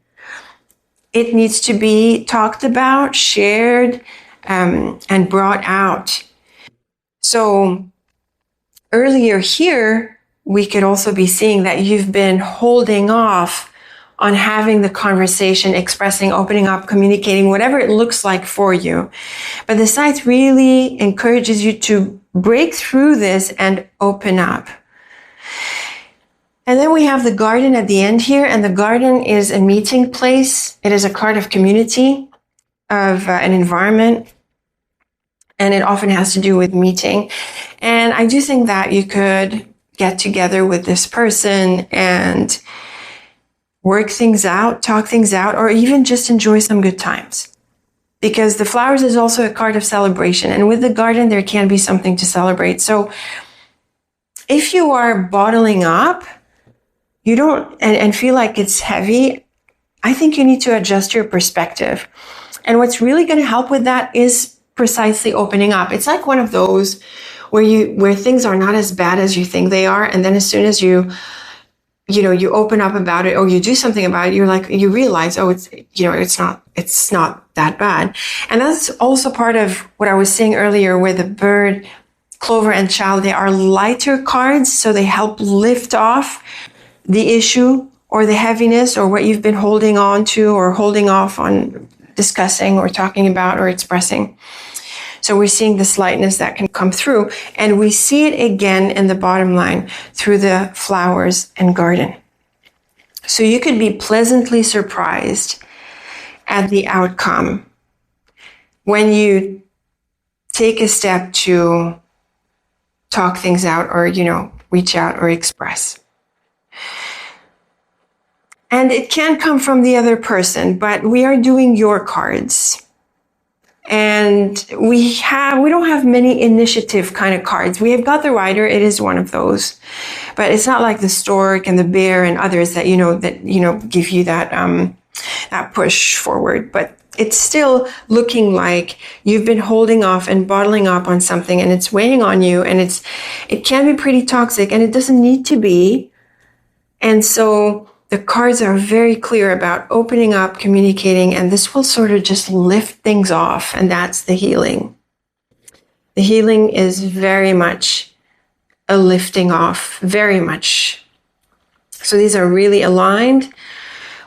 It needs to be talked about, shared, and brought out. So earlier here, we could also be seeing that you've been holding off on having the conversation, expressing, opening up, communicating, whatever it looks like for you. But the site really encourages you to break through this and open up. And then we have the garden at the end here, and the garden is a meeting place. It is a card of community, of an environment, and it often has to do with meeting. And I do think that you could get together with this person and work things out, talk things out, or even just enjoy some good times. Because the flowers is also a card of celebration. And with the garden, there can be something to celebrate. So if you are bottling up, you don't, and feel like it's heavy, I think you need to adjust your perspective. And what's really going to help with that is precisely opening up. It's like one of those where things are not as bad as you think they are. And then as soon as you open up about it or you do something about it, you realize, oh, it's not that bad. And that's also part of what I was saying earlier, where the bird, clover, and child, they are lighter cards. So they help lift off the issue or the heaviness or what you've been holding on to or holding off on discussing or talking about or expressing. So we're seeing this lightness that can come through, and we see it again in the bottom line through the flowers and garden. So you could be pleasantly surprised at the outcome when you take a step to talk things out or, reach out or express. And it can come from the other person, but we are doing your cards. And we don't have many initiative kind of cards. We have got the Rider. It is one of those, but it's not like the Stork and the Bear and others that give you that push forward. But it's still looking like you've been holding off and bottling up on something, and it's weighing on you, and it can be pretty toxic, and it doesn't need to be. And so the cards are very clear about opening up, communicating, and this will sort of just lift things off, and that's the healing. The healing is very much a lifting off, very much. So these are really aligned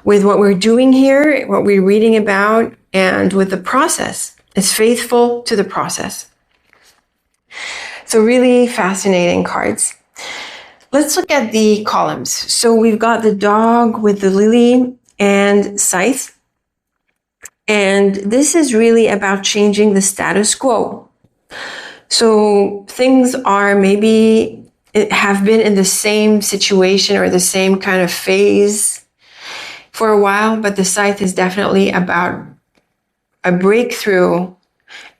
with what we're doing here, what we're reading about, and with the process. It's faithful to the process. So really fascinating cards. Let's look at the columns. So we've got the dog with the lily and scythe. And this is really about changing the status quo. So things are maybe have been in the same situation or the same kind of phase for a while, but the scythe is definitely about a breakthrough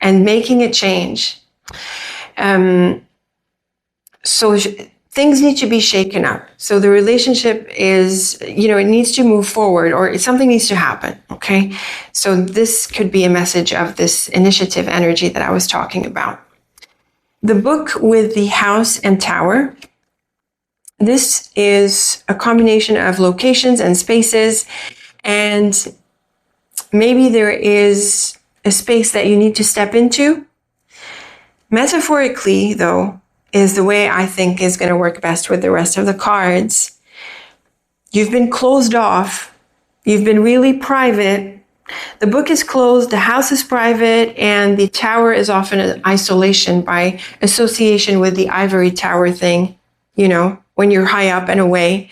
and making a change. So things need to be shaken up. So the relationship is, it needs to move forward, or something needs to happen, okay? So this could be a message of this initiative energy that I was talking about. The book with the house and tower, this is a combination of locations and spaces, and maybe there is a space that you need to step into. Metaphorically, though, is the way I think is going to work best with the rest of the cards. You've been closed off. You've been really private. The book is closed, the house is private, and the tower is often an isolation by association with the ivory tower thing, when you're high up and away.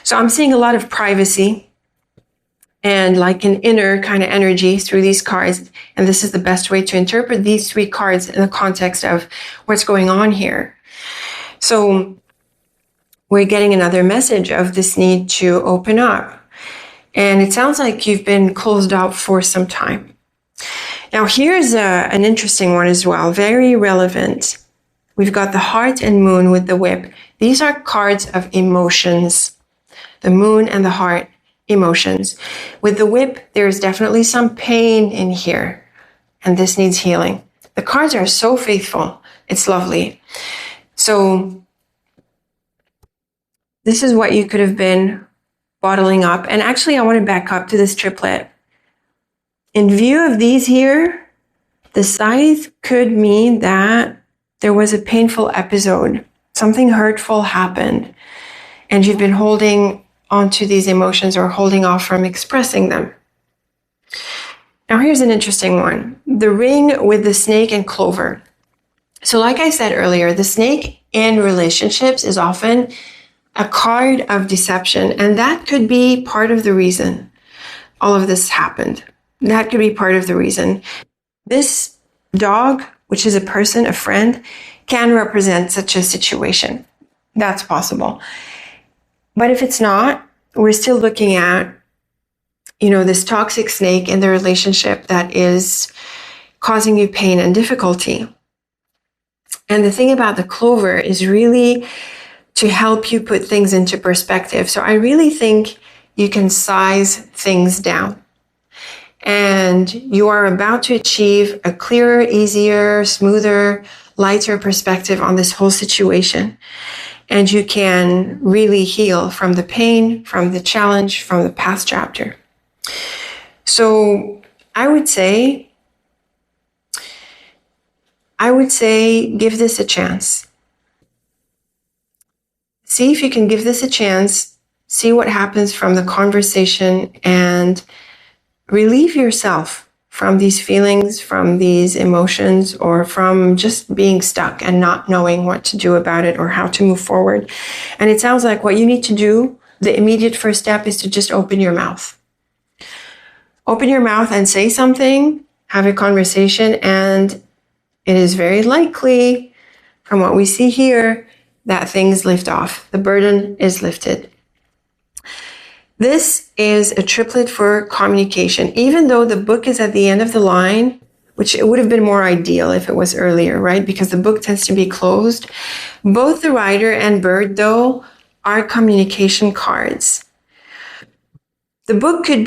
So I'm seeing a lot of privacy and like an inner kind of energy through these cards. And this is the best way to interpret these three cards in the context of what's going on here. So we're getting another message of this need to open up. And it sounds like you've been closed up for some time. Now, here's an interesting one as well, very relevant. We've got the heart and moon with the whip. These are cards of emotions. The moon and the heart, emotions. With the whip, there's definitely some pain in here, and this needs healing. The cards are so faithful. It's lovely. So this is what you could have been bottling up. And actually, I want to back up to this triplet. In view of these here, the scythe could mean that there was a painful episode. Something hurtful happened, and you've been holding onto these emotions or holding off from expressing them. Now, here's an interesting one. The ring with the snake and clover. So like I said earlier, the snake in relationships is often a card of deception, and that could be part of the reason all of this happened. That could be part of the reason. This dog, which is a person, a friend, can represent such a situation. That's possible. But if it's not, we're still looking at, this toxic snake in the relationship that is causing you pain and difficulty. And the thing about the clover is really to help you put things into perspective. So I really think you can size things down. And you are about to achieve a clearer, easier, smoother, lighter perspective on this whole situation. And you can really heal from the pain, from the challenge, from the past chapter. So I would say give this a chance. See if you can give this a chance, see what happens from the conversation, and relieve yourself from these feelings, from these emotions, or from just being stuck and not knowing what to do about it or how to move forward. And it sounds like what you need to do, the immediate first step, is to just open your mouth. Open your mouth and say something, have a conversation, and it is very likely, from what we see here, that things lift off. The burden is lifted. This is a triplet for communication. Even though the book is at the end of the line, which it would have been more ideal if it was earlier, right? Because the book tends to be closed. Both the rider and bird, though, are communication cards. The book at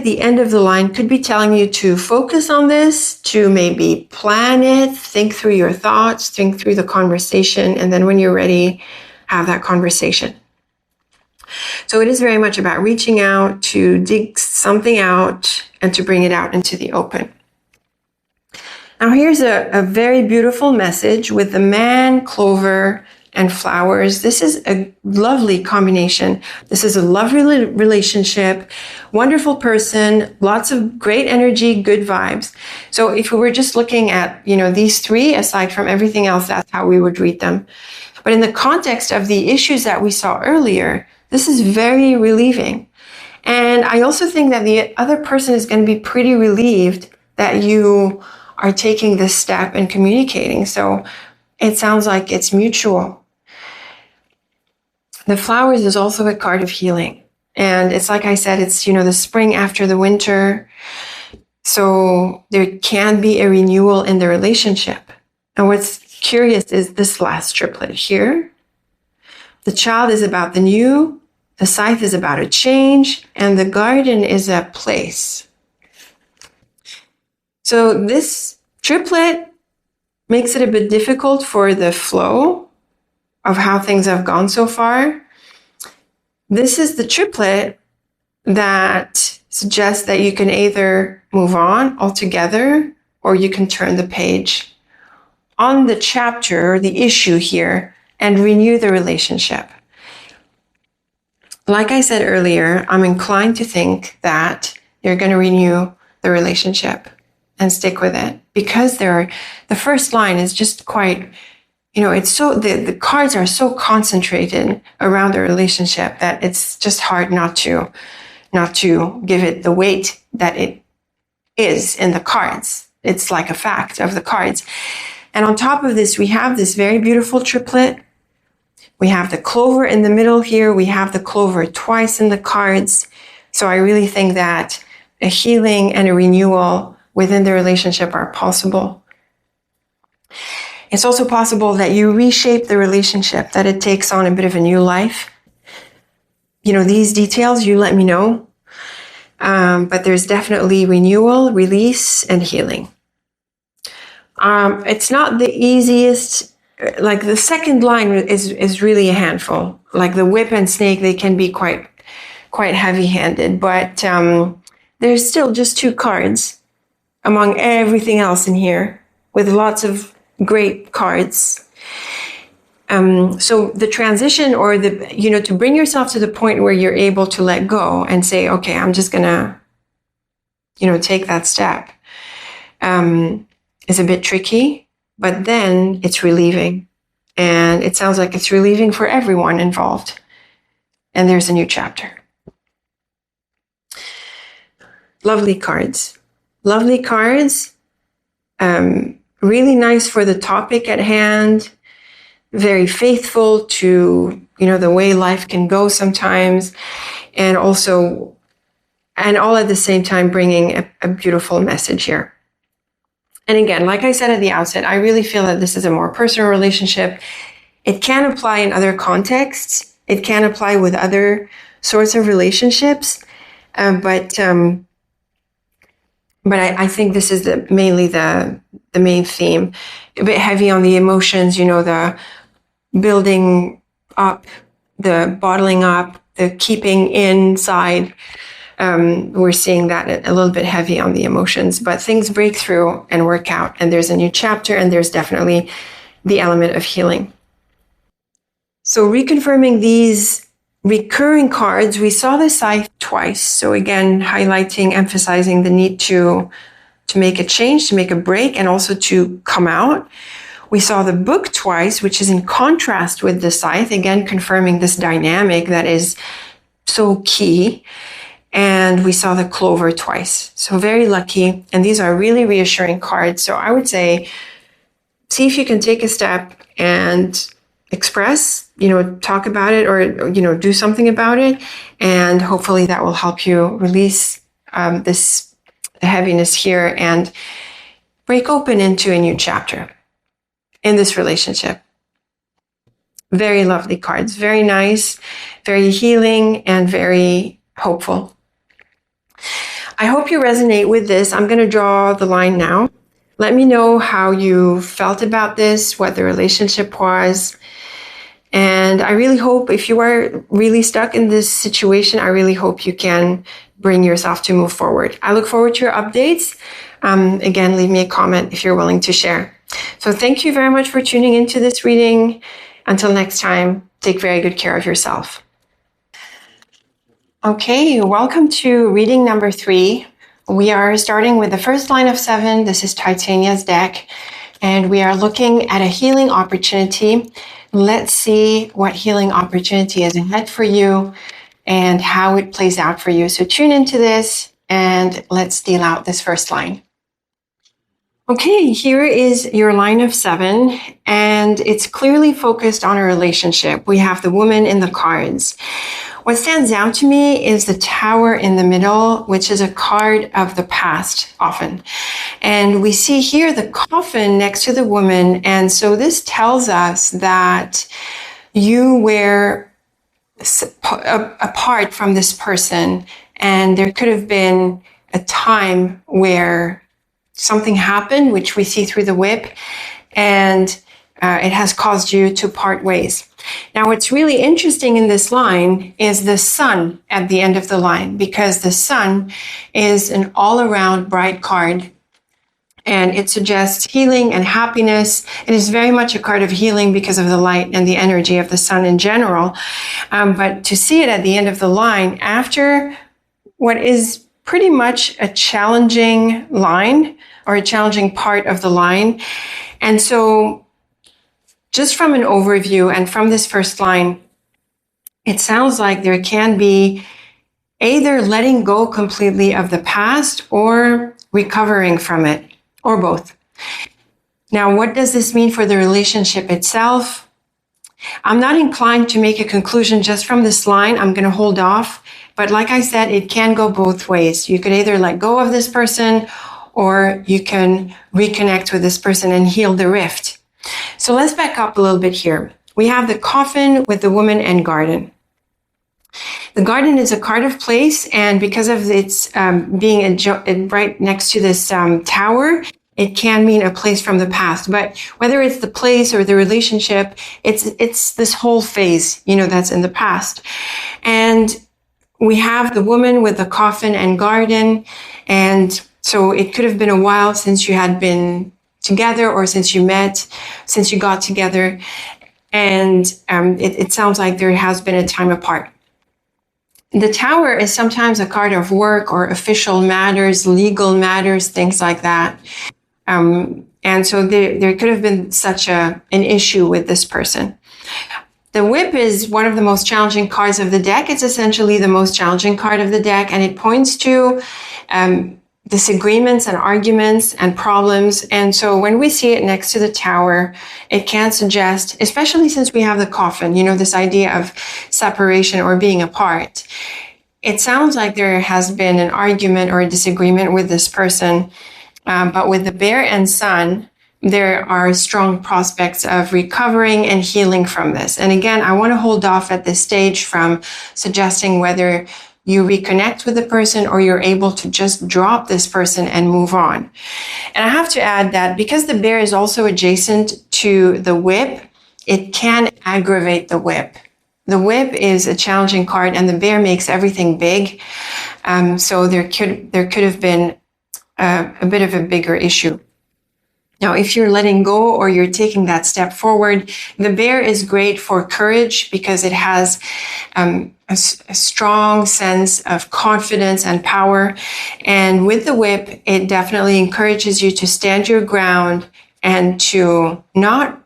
the end of the line could be telling you to focus on this, to maybe plan it, think through your thoughts, think through the conversation, and then when you're ready, have that conversation. So it is very much about reaching out to dig something out and to bring it out into the open. Now here's a very beautiful message with the man, clover, and flowers. This is a lovely combination. This is a lovely relationship, wonderful person, lots of great energy, good vibes. So if we were just looking at, these three, aside from everything else, that's how we would read them. But in the context of the issues that we saw earlier, this is very relieving. And I also think that the other person is going to be pretty relieved that you are taking this step and communicating. So it sounds like it's mutual. The flowers is also a card of healing. And it's like I said, it's, the spring after the winter. So there can be a renewal in the relationship. And what's curious is this last triplet here. The child is about the new, the scythe is about a change, and the garden is a place. So this triplet makes it a bit difficult for the flow of how things have gone so far. This is the triplet that suggests that you can either move on altogether or you can turn the page on the chapter or the issue here and renew the relationship. Like I said earlier, I'm inclined to think that you're going to renew the relationship and stick with it because the first line is just quite, it's so, the cards are so concentrated around the relationship that it's just hard not to give it the weight that it is in the cards. It's like a fact of the cards. And on top of this, we have this very beautiful triplet. We have the clover in the middle here. We have the clover twice in the cards. So I really think that a healing and a renewal within the relationship are possible. It's also possible that you reshape the relationship, that it takes on a bit of a new life. These details, you let me know. But there's definitely renewal, release, and healing. It's not the easiest. Like the second line is really a handful. Like the whip and snake, they can be quite heavy-handed. But there's still just 2 cards among everything else in here, with lots of great cards. So the transition, or to bring yourself to the point where you're able to let go and say, okay, I'm just gonna, take that step, is a bit tricky, but then it's relieving. And it sounds like it's relieving for everyone involved. And there's a new chapter. Lovely cards. Lovely cards. Really nice for the topic at hand. Very faithful to, the way life can go sometimes. And all at the same time bringing a beautiful message here. And again, like I said at the outset, I really feel that this is a more personal relationship. It can apply in other contexts. It can apply with other sorts of relationships. But I think this is mainly the main theme. A bit heavy on the emotions, the building up, the bottling up, the keeping inside. We're seeing that a little bit heavy on the emotions, but things break through and work out, and there's a new chapter, and there's definitely the element of healing. So reconfirming these recurring cards, we saw the scythe twice. So again, highlighting, emphasizing the need to make a change, to make a break, and also to come out. We saw the book twice, which is in contrast with the scythe, again, confirming this dynamic that is so key. And we saw the clover twice. So very lucky. And these are really reassuring cards. So I would say, see if you can take a step and express, talk about it, or, do something about it. And hopefully that will help you release this heaviness here and break open into a new chapter in this relationship. Very lovely cards. Very nice, very healing, and very hopeful. I hope you resonate with this. I'm going to draw the line now. Let me know how you felt about this, what the relationship was. And I really hope, if you are really stuck in this situation, I really hope you can bring yourself to move forward. I look forward to your updates. Again, leave me a comment if you're willing to share. So thank you very much for tuning into this reading. Until next time, take very good care of yourself. Okay, welcome to reading number 3. We are starting with the first line of 7. This is Titania's deck, and we are looking at a healing opportunity. Let's see what healing opportunity is ahead for you and how it plays out for you. So tune into this and let's deal out this first line. Okay, here is your line of 7, and it's clearly focused on a relationship. We have the woman in the cards. What stands out to me is the Tower in the middle, which is a card of the past often. And we see here the coffin next to the woman. And so this tells us that you were apart from this person, and there could have been a time where something happened, which we see through the whip, and it has caused you to part ways. Now, what's really interesting in this line is the sun at the end of the line, because the sun is an all-around bright card, and it suggests healing and happiness. It is very much a card of healing because of the light and the energy of the sun in general. But to see it at the end of the line after what is pretty much a challenging line, or a challenging part of the line. And so just from an overview and from this first line, it sounds like there can be either letting go completely of the past or recovering from it, or both. Now, what does this mean for the relationship itself? I'm not inclined to make a conclusion just from this line. I'm going to hold off. But like I said, it can go both ways. You could either let go of this person or you can reconnect with this person and heal the rift. So let's back up a little bit here. We have the coffin with the woman and garden. The garden is a card of place, and because of its being right next to this tower, it can mean a place from the past. But whether it's the place or the relationship, it's this whole phase, that's in the past. And we have the woman with the coffin and garden, and so it could have been a while since you had been together or since you met, since you got together, and it sounds like there has been a time apart. The tower is sometimes a card of work or official matters, legal matters, things like that. And so there could have been such an issue with this person. The whip is one of the most challenging cards of the deck. It's essentially the most challenging card of the deck, and it points to disagreements and arguments and problems. And so when we see it next to the tower, it can suggest, especially since we have the coffin, this idea of separation or being apart. It sounds like there has been an argument or a disagreement with this person. But with the bear and sun, there are strong prospects of recovering and healing from this. And again, I want to hold off at this stage from suggesting whether you reconnect with the person or you're able to just drop this person and move on. And I have to add that because the bear is also adjacent to the whip, it can aggravate the whip. The whip is a challenging card and the bear makes everything big. So there could have been a bit of a bigger issue. Now, if you're letting go or you're taking that step forward, the bear is great for courage because it has a strong sense of confidence and power. And with the whip, it definitely encourages you to stand your ground and to not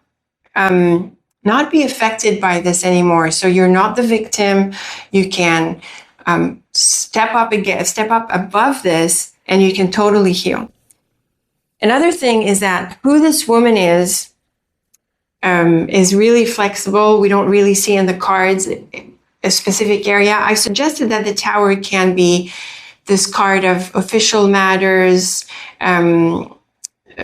be affected by this anymore. So you're not the victim. You can step up above this, and you can totally heal. Another thing is that who this woman is really flexible. We don't really see in the cards a specific area. I suggested that the tower can be this card of official matters,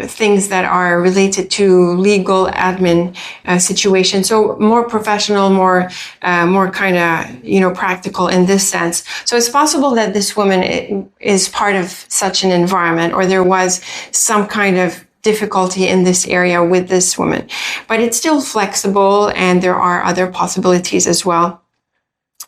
things that are related to legal admin situations. So more professional, more kind of, practical in this sense. So it's possible that this woman is part of such an environment, or there was some kind of difficulty in this area with this woman, but it's still flexible and there are other possibilities as well.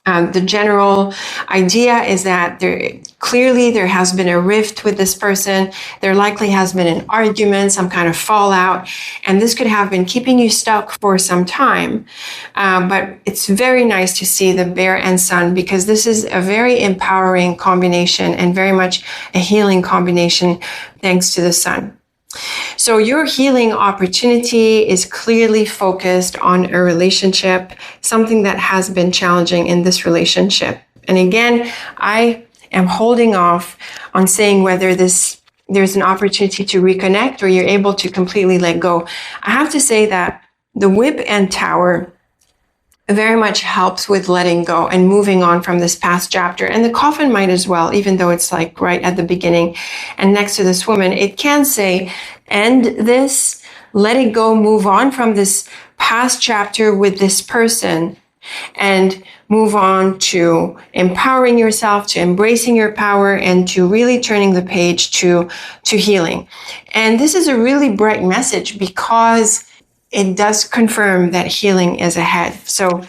The general idea is that there has been a rift with this person. There likely has been an argument, some kind of fallout, and this could have been keeping you stuck for some time. But it's very nice to see the bear and sun because this is a very empowering combination and very much a healing combination thanks to the sun. So your healing opportunity is clearly focused on a relationship, something that has been challenging in this relationship. And again, I am holding off on saying whether there's an opportunity to reconnect or you're able to completely let go. I have to say that the whip and tower very much helps with letting go and moving on from this past chapter. And the coffin might as well, even though it's like right at the beginning and next to this woman, it can say, end this, let it go, move on from this past chapter with this person and move on to empowering yourself, to embracing your power, and to really turning the page to healing. And this is a really bright message because it does confirm that healing is ahead. So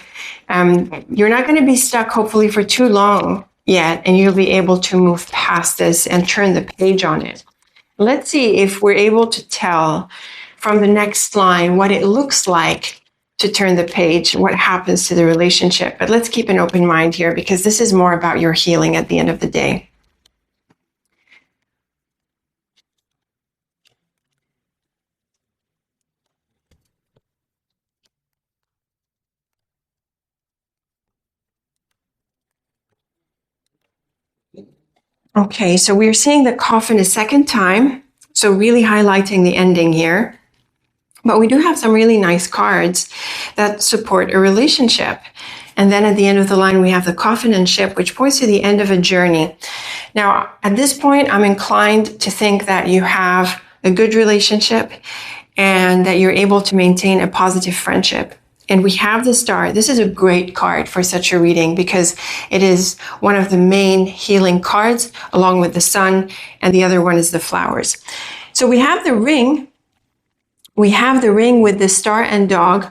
you're not going to be stuck, hopefully, for too long yet, and you'll be able to move past this and turn the page on it. Let's see if we're able to tell from the next line what it looks like to turn the page, what happens to the relationship. But let's keep an open mind here because this is more about your healing at the end of the day. Okay, so we're seeing the coffin a second time, so really highlighting the ending here. But we do have some really nice cards that support a relationship. And then at the end of the line, we have the Coffin and Ship, which points to the end of a journey. Now, at this point, I'm inclined to think that you have a good relationship and that you're able to maintain a positive friendship. And we have the Star. This is a great card for such a reading because it is one of the main healing cards, along with the Sun, and the other one is the Flowers. So we have the Ring. We have the Ring with the Star and Dog.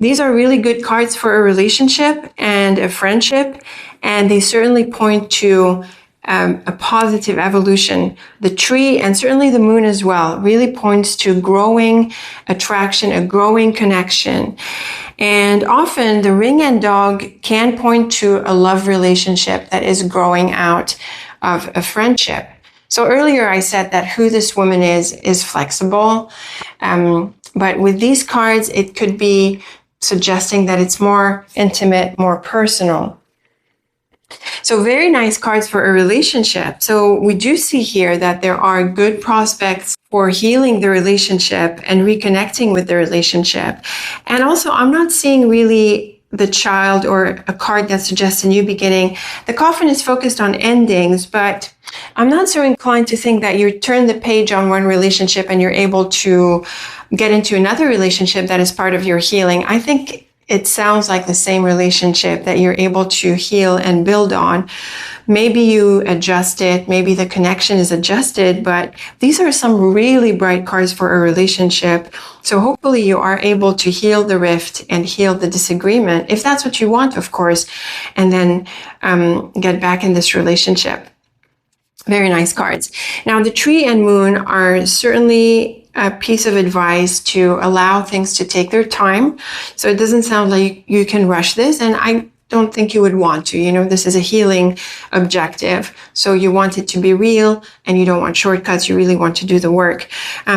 These are really good cards for a relationship and a friendship, and they certainly point to a positive evolution. The Tree and certainly the Moon as well really points to growing attraction, a growing connection. And often the Ring and Dog can point to a love relationship that is growing out of a friendship. So earlier I said that who this woman is flexible. But with these cards, it could be suggesting that it's more intimate, more personal. So very nice cards for a relationship. So we do see here that there are good prospects for healing the relationship and reconnecting with the relationship. And also, I'm not seeing really the Child or a card that suggests a new beginning. The Coffin is focused on endings, but I'm not so inclined to think that you turn the page on one relationship and you're able to get into another relationship that is part of your healing. I think it sounds like the same relationship that you're able to heal and build on. Maybe you adjust it, maybe the connection is adjusted, but these are some really bright cards for a relationship. So hopefully you are able to heal the rift and heal the disagreement, if that's what you want, of course, and then get back in this relationship. Very nice cards. Now, the Tree and Moon are certainly a piece of advice to allow things to take their time. So it doesn't sound like you can rush this, and I don't think you would want to. You know, this is a healing objective. So you want it to be real and you don't want shortcuts. You really want to do the work.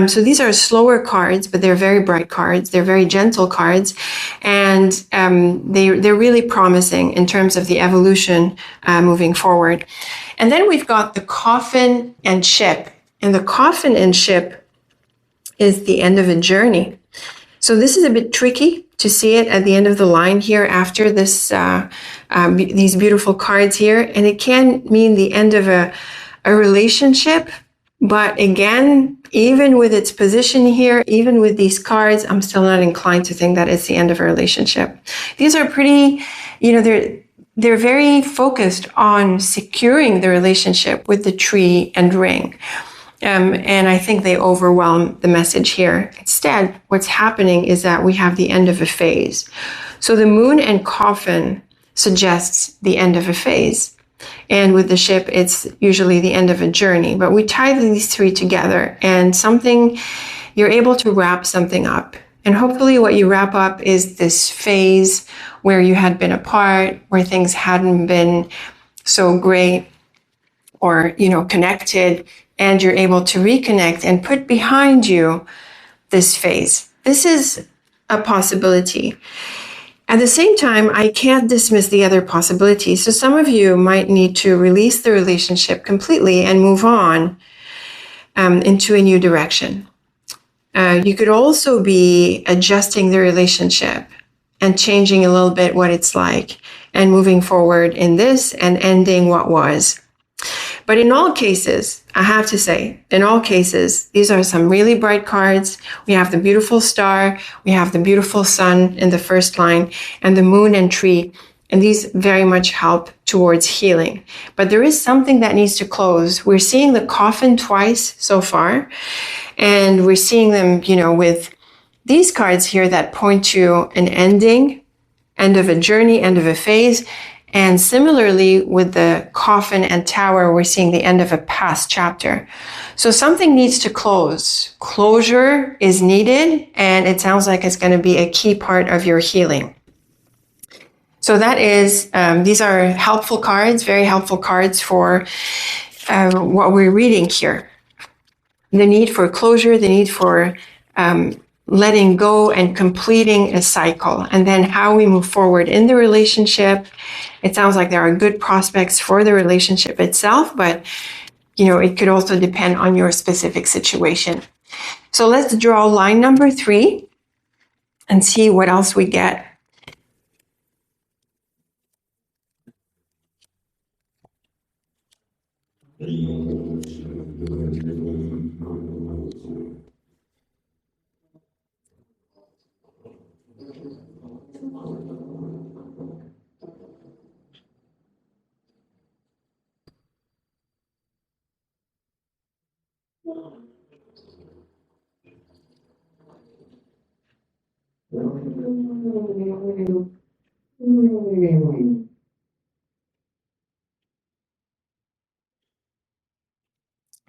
So these are slower cards, but they're very bright cards. They're very gentle cards. And they're really promising in terms of the evolution moving forward. And then we've got the Coffin and Ship. And the Coffin and Ship is the end of a journey. So this is a bit tricky to see it at the end of the line here after this, these beautiful cards here. And it can mean the end of a relationship. But again, even with its position here, even with these cards, I'm still not inclined to think that it's the end of a relationship. These are pretty, they're very focused on securing the relationship with the Tree and Ring. And I think they overwhelm the message here. Instead, what's happening is that we have the end of a phase. So the Moon and Coffin suggests the end of a phase. And with the Ship, it's usually the end of a journey. But we tie these three together and you're able to wrap something up. And hopefully what you wrap up is this phase where you had been apart, where things hadn't been so great or, connected, and you're able to reconnect and put behind you this phase. This is a possibility. At the same time, I can't dismiss the other possibilities. So some of you might need to release the relationship completely and move on into a new direction. You could also be adjusting the relationship and changing a little bit what it's like and moving forward in this and ending what was. But in all cases, I have to say, in all cases, these are some really bright cards. We have the beautiful Star, we have the beautiful Sun in the first line, and the Moon and Tree. And these very much help towards healing. But there is something that needs to close. We're seeing the Coffin twice so far, and we're seeing them, with these cards here that point to an ending, end of a journey, end of a phase. And similarly with the Coffin and Tower, we're seeing the end of a past chapter. So something needs to close. Closure is needed, and it sounds like it's going to be a key part of your healing. So that is, these are helpful cards, very helpful cards for what we're reading here. The need for closure, the need for letting go and completing a cycle, and then how we move forward in the relationship. It sounds like there are good prospects for the relationship itself, but it could also depend on your specific situation. So let's draw line number 3. and see what else we get.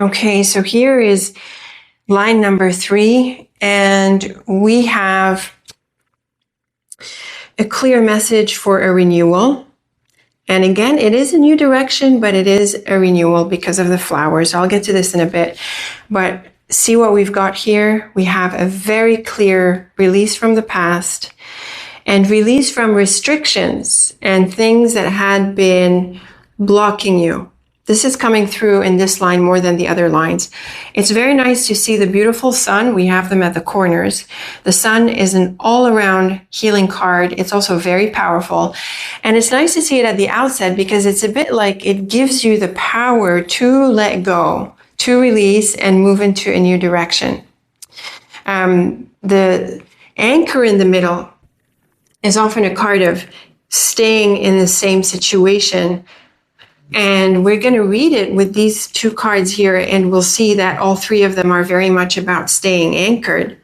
Okay, so here is line number 3, and we have a clear message for a renewal. And again, it is a new direction, but it is a renewal because of the flowers. I'll get to this in a bit, but see what we've got here. We have a very clear release from the past and release from restrictions and things that had been blocking you. This is coming through in this line more than the other lines. It's very nice to see the beautiful sun. We have them at the corners. The sun is an all-around healing card. It's also very powerful. And it's nice to see it at the outset because it's a bit like it gives you the power to let go, to release and move into a new direction. The anchor in the middle is often a card of staying in the same situation. And we're going to read it with these 2 cards here, and we'll see that all 3 of them are very much about staying anchored.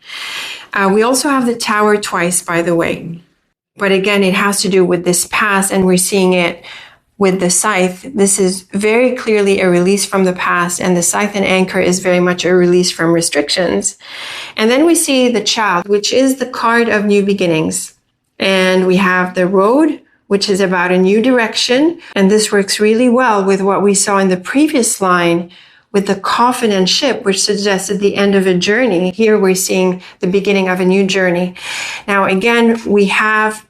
We also have the Tower twice, by the way. But again, it has to do with this past, and we're seeing it with the Scythe. This is very clearly a release from the past, and the Scythe and Anchor is very much a release from restrictions. And then we see the Child, which is the card of new beginnings. And we have the Road, which is about a new direction. And this works really well with what we saw in the previous line with the Coffin and Ship, which suggested the end of a journey. Here we're seeing the beginning of a new journey. Now, again, we have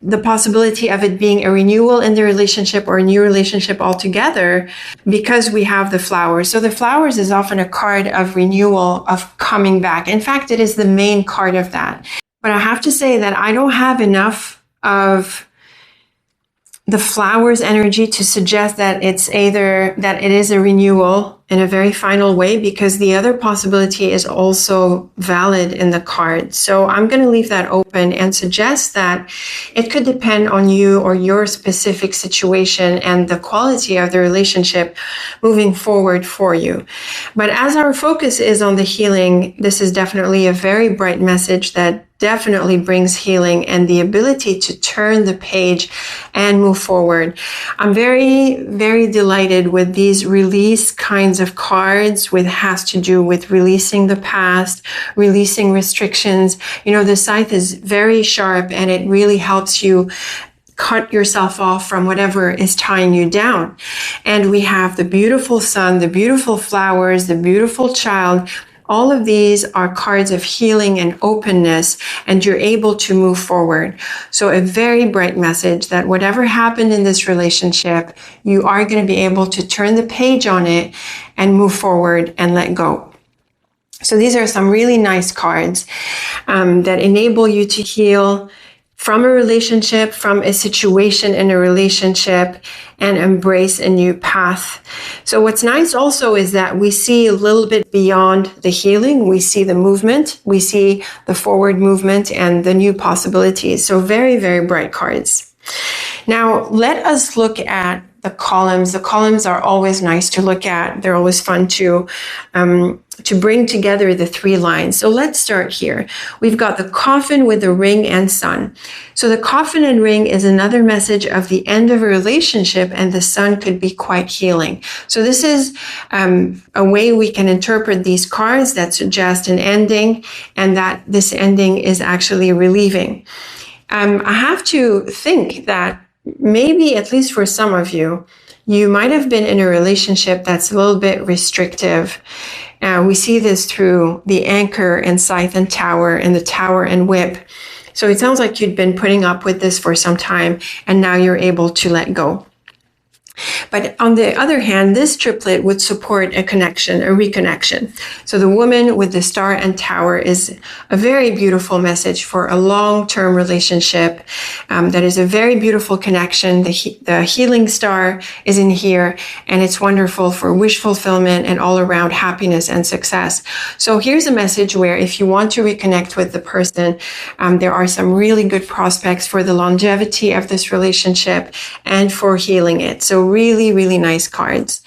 the possibility of it being a renewal in the relationship or a new relationship altogether because we have the flowers. So the flowers is often a card of renewal, of coming back. In fact, it is the main card of that. But I have to say that I don't have enough of the flowers energy to suggest that it's either that it is a renewal in a very final way, because the other possibility is also valid in the card. So I'm going to leave that open and suggest that it could depend on you or your specific situation and the quality of the relationship moving forward for you. But as our focus is on the healing, this is definitely a very bright message that definitely brings healing and the ability to turn the page and move forward. I'm very, very delighted with these release kinds of cards, with has to do with releasing the past, releasing restrictions. You know, the Scythe is very sharp and it really helps you cut yourself off from whatever is tying you down. And we have the beautiful sun, the beautiful flowers, the beautiful child. All of these are cards of healing and openness, and you're able to move forward. So a very bright message that whatever happened in this relationship, you are going to be able to turn the page on it and move forward and let go. So these are some really nice cards that enable you to heal from a relationship, from a situation in a relationship, and embrace a new path. So what's nice also is that we see a little bit beyond the healing. We see the movement, we see the forward movement and the new possibilities. So very, very bright cards. Now, let us look at the columns. The columns are always nice to look at. They're always fun to bring together the 3 lines. So let's start here. We've got the Coffin with the Ring and Sun. So the Coffin and Ring is another message of the end of a relationship, and the Sun could be quite healing. So this is a way we can interpret these cards that suggest an ending, and that this ending is actually relieving. I have to think that maybe, at least for some of you, you might have been in a relationship that's a little bit restrictive. We see this through the Anchor and Scythe and Tower, and the Tower and Whip. So it sounds like you'd been putting up with this for some time, and now you're able to let go. But on the other hand, this triplet would support a connection, a reconnection. So the woman with the star and tower is a very beautiful message for a long-term relationship. That is a very beautiful connection. The healing star is in here, and it's wonderful for wish fulfillment and all-around happiness and success. So here's a message where if you want to reconnect with the person, there are some really good prospects for the longevity of this relationship and for healing it. So really nice cards.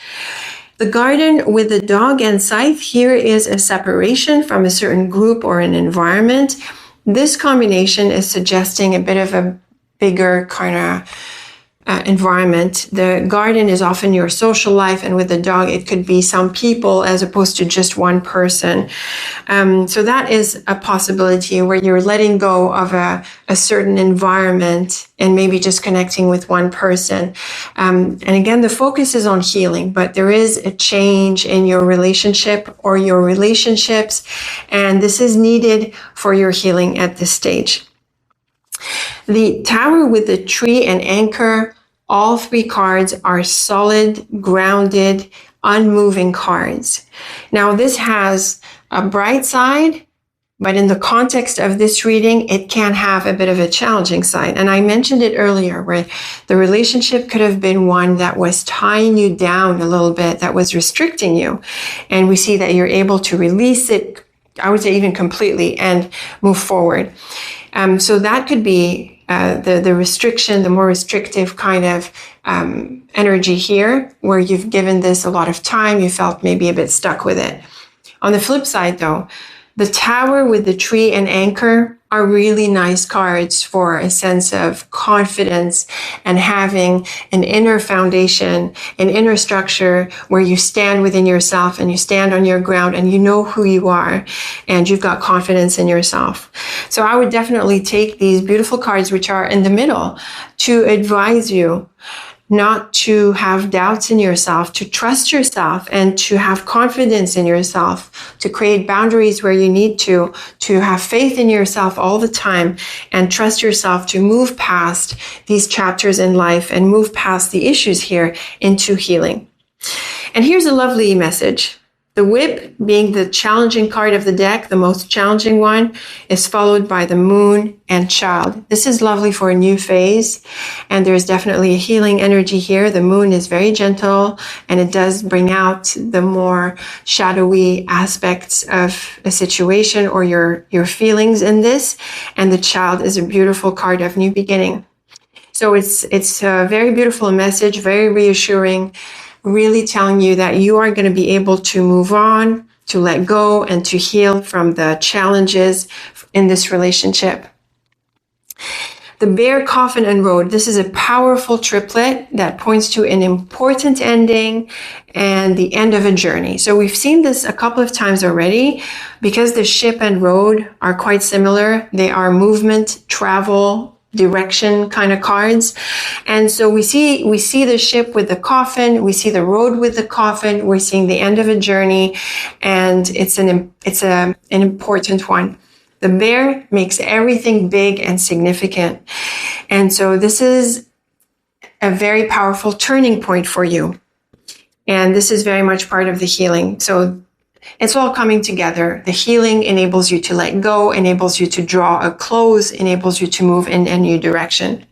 The garden with the dog and scythe, here is a separation from a certain group or an environment. This combination is suggesting a bit of a bigger kind of environment. The garden is often your social life, and with the dog, it could be some people as opposed to just one person. So that is a possibility where you're letting go of a certain environment and maybe just connecting with one person. And again, the focus is on healing, but there is a change in your relationship or your relationships, and this is needed for your healing at this stage. The tower with the tree and anchor, all three cards are solid, grounded, unmoving cards. Now, this has a bright side, but in the context of this reading, it can have a bit of a challenging side. And I mentioned it earlier, where the relationship could have been one that was tying you down a little bit, that was restricting you. And we see that you're able to release it, I would say even completely, and move forward. So that could be the restriction, the more restrictive kind of energy here, where you've given this a lot of time, you felt maybe a bit stuck with it. On the flip side, though, the tower with the tree and anchor are really nice cards for a sense of confidence and having an inner foundation, an inner structure where you stand within yourself and you stand on your ground and you know who you are and you've got confidence in yourself. So I would definitely take these beautiful cards, which are in the middle, to advise you not to have doubts in yourself, to trust yourself and to have confidence in yourself, to create boundaries where you need to have faith in yourself all the time and trust yourself to move past these chapters in life and move past the issues here into healing. And here's a lovely message. The whip, being the challenging card of the deck, the most challenging one, is followed by the moon and child. This is lovely for a new phase, and there's definitely a healing energy here. The moon is very gentle, and it does bring out the more shadowy aspects of a situation or your feelings in this, and the child is a beautiful card of new beginning. So it's a very beautiful message, very reassuring, really telling you that you are going to be able to move on, to let go, and to heal from the challenges in this relationship. The bear, coffin, and road. This is a powerful triplet that points to an important ending and the end of a journey. So we've seen this a couple of times already because the ship and road are quite similar. They are movement, travel, direction kind of cards. And so we see the ship with the coffin, we see the road with the coffin, we're seeing the end of a journey, and it's an important one. The bear makes everything big and significant. And so this is a very powerful turning point for you. And this is very much part of the healing. So it's all coming together. The healing enables you to let go, enables you to draw a close, enables you to move in a new direction.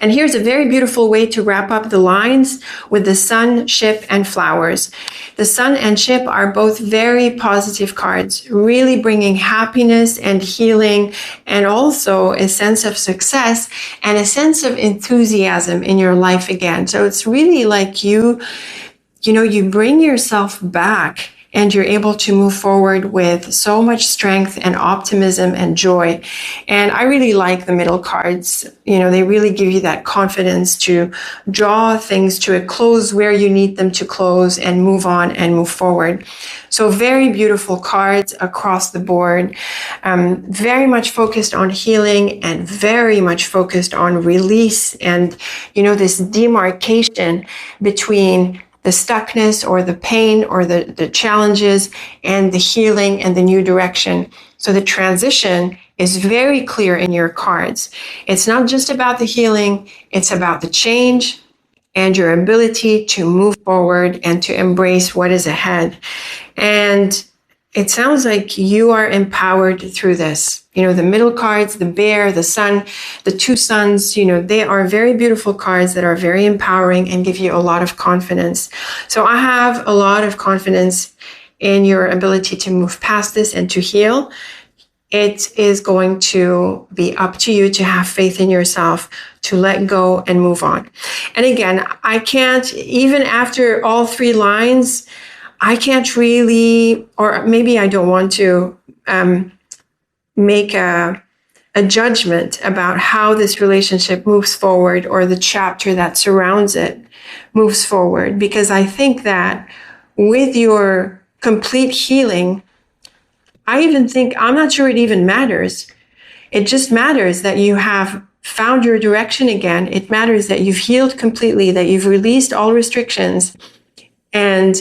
And here's a very beautiful way to wrap up the lines with the sun, ship, and flowers. The sun and ship are both very positive cards, really bringing happiness and healing, and also a sense of success and a sense of enthusiasm in your life again. So it's really like you bring yourself back, and you're able to move forward with so much strength and optimism and joy. And I really like the middle cards. They really give you that confidence to draw things to a close where you need them to close and move on and move forward. So very beautiful cards across the board. Very much focused on healing and very much focused on release and, this demarcation between the stuckness or the pain or the challenges and the healing and the new direction. So the transition is very clear in your cards. It's not just about the healing, it's about the change, and your ability to move forward and to embrace what is ahead. And it sounds like you are empowered through this. The middle cards, the bear, the sun, the two suns, they are very beautiful cards that are very empowering and give you a lot of confidence. So I have a lot of confidence in your ability to move past this and to heal. It is going to be up to you to have faith in yourself, to let go and move on. And again, I can't, even after all 3 lines, I can't really, or maybe I don't want to make a judgment about how this relationship moves forward or the chapter that surrounds it moves forward, because I think that with your complete healing, I'm not sure it even matters. It just matters that you have found your direction again. It matters that you've healed completely, that you've released all restrictions. And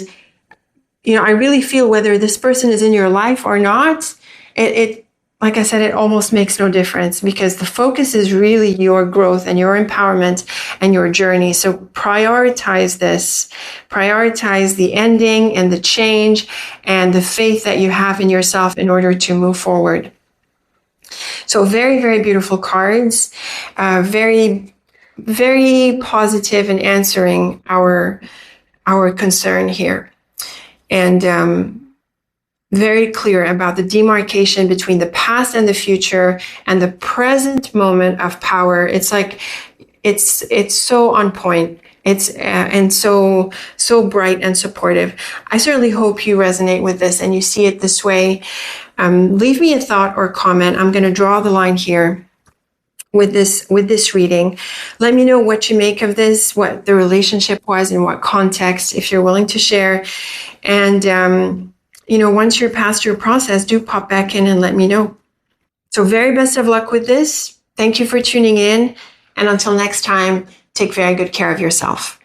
I really feel whether this person is in your life or not, it like I said, it almost makes no difference, because the focus is really your growth and your empowerment and your journey. So prioritize this. Prioritize the ending and the change and the faith that you have in yourself in order to move forward. So very, very beautiful cards. Very, very positive in answering our concern here. And very clear about the demarcation between the past and the future and the present moment of power. It's like, it's so on point. It's and so bright and supportive. I certainly hope you resonate with this and you see it this way. Leave me a thought or comment. I'm going to draw the line here with this reading. Let me know what you make of this, what the relationship was, in what context, if you're willing to share. And once you're past your process, do pop back in and let me know. So very best of luck with this. Thank you for tuning in. And until next time, take very good care of yourself.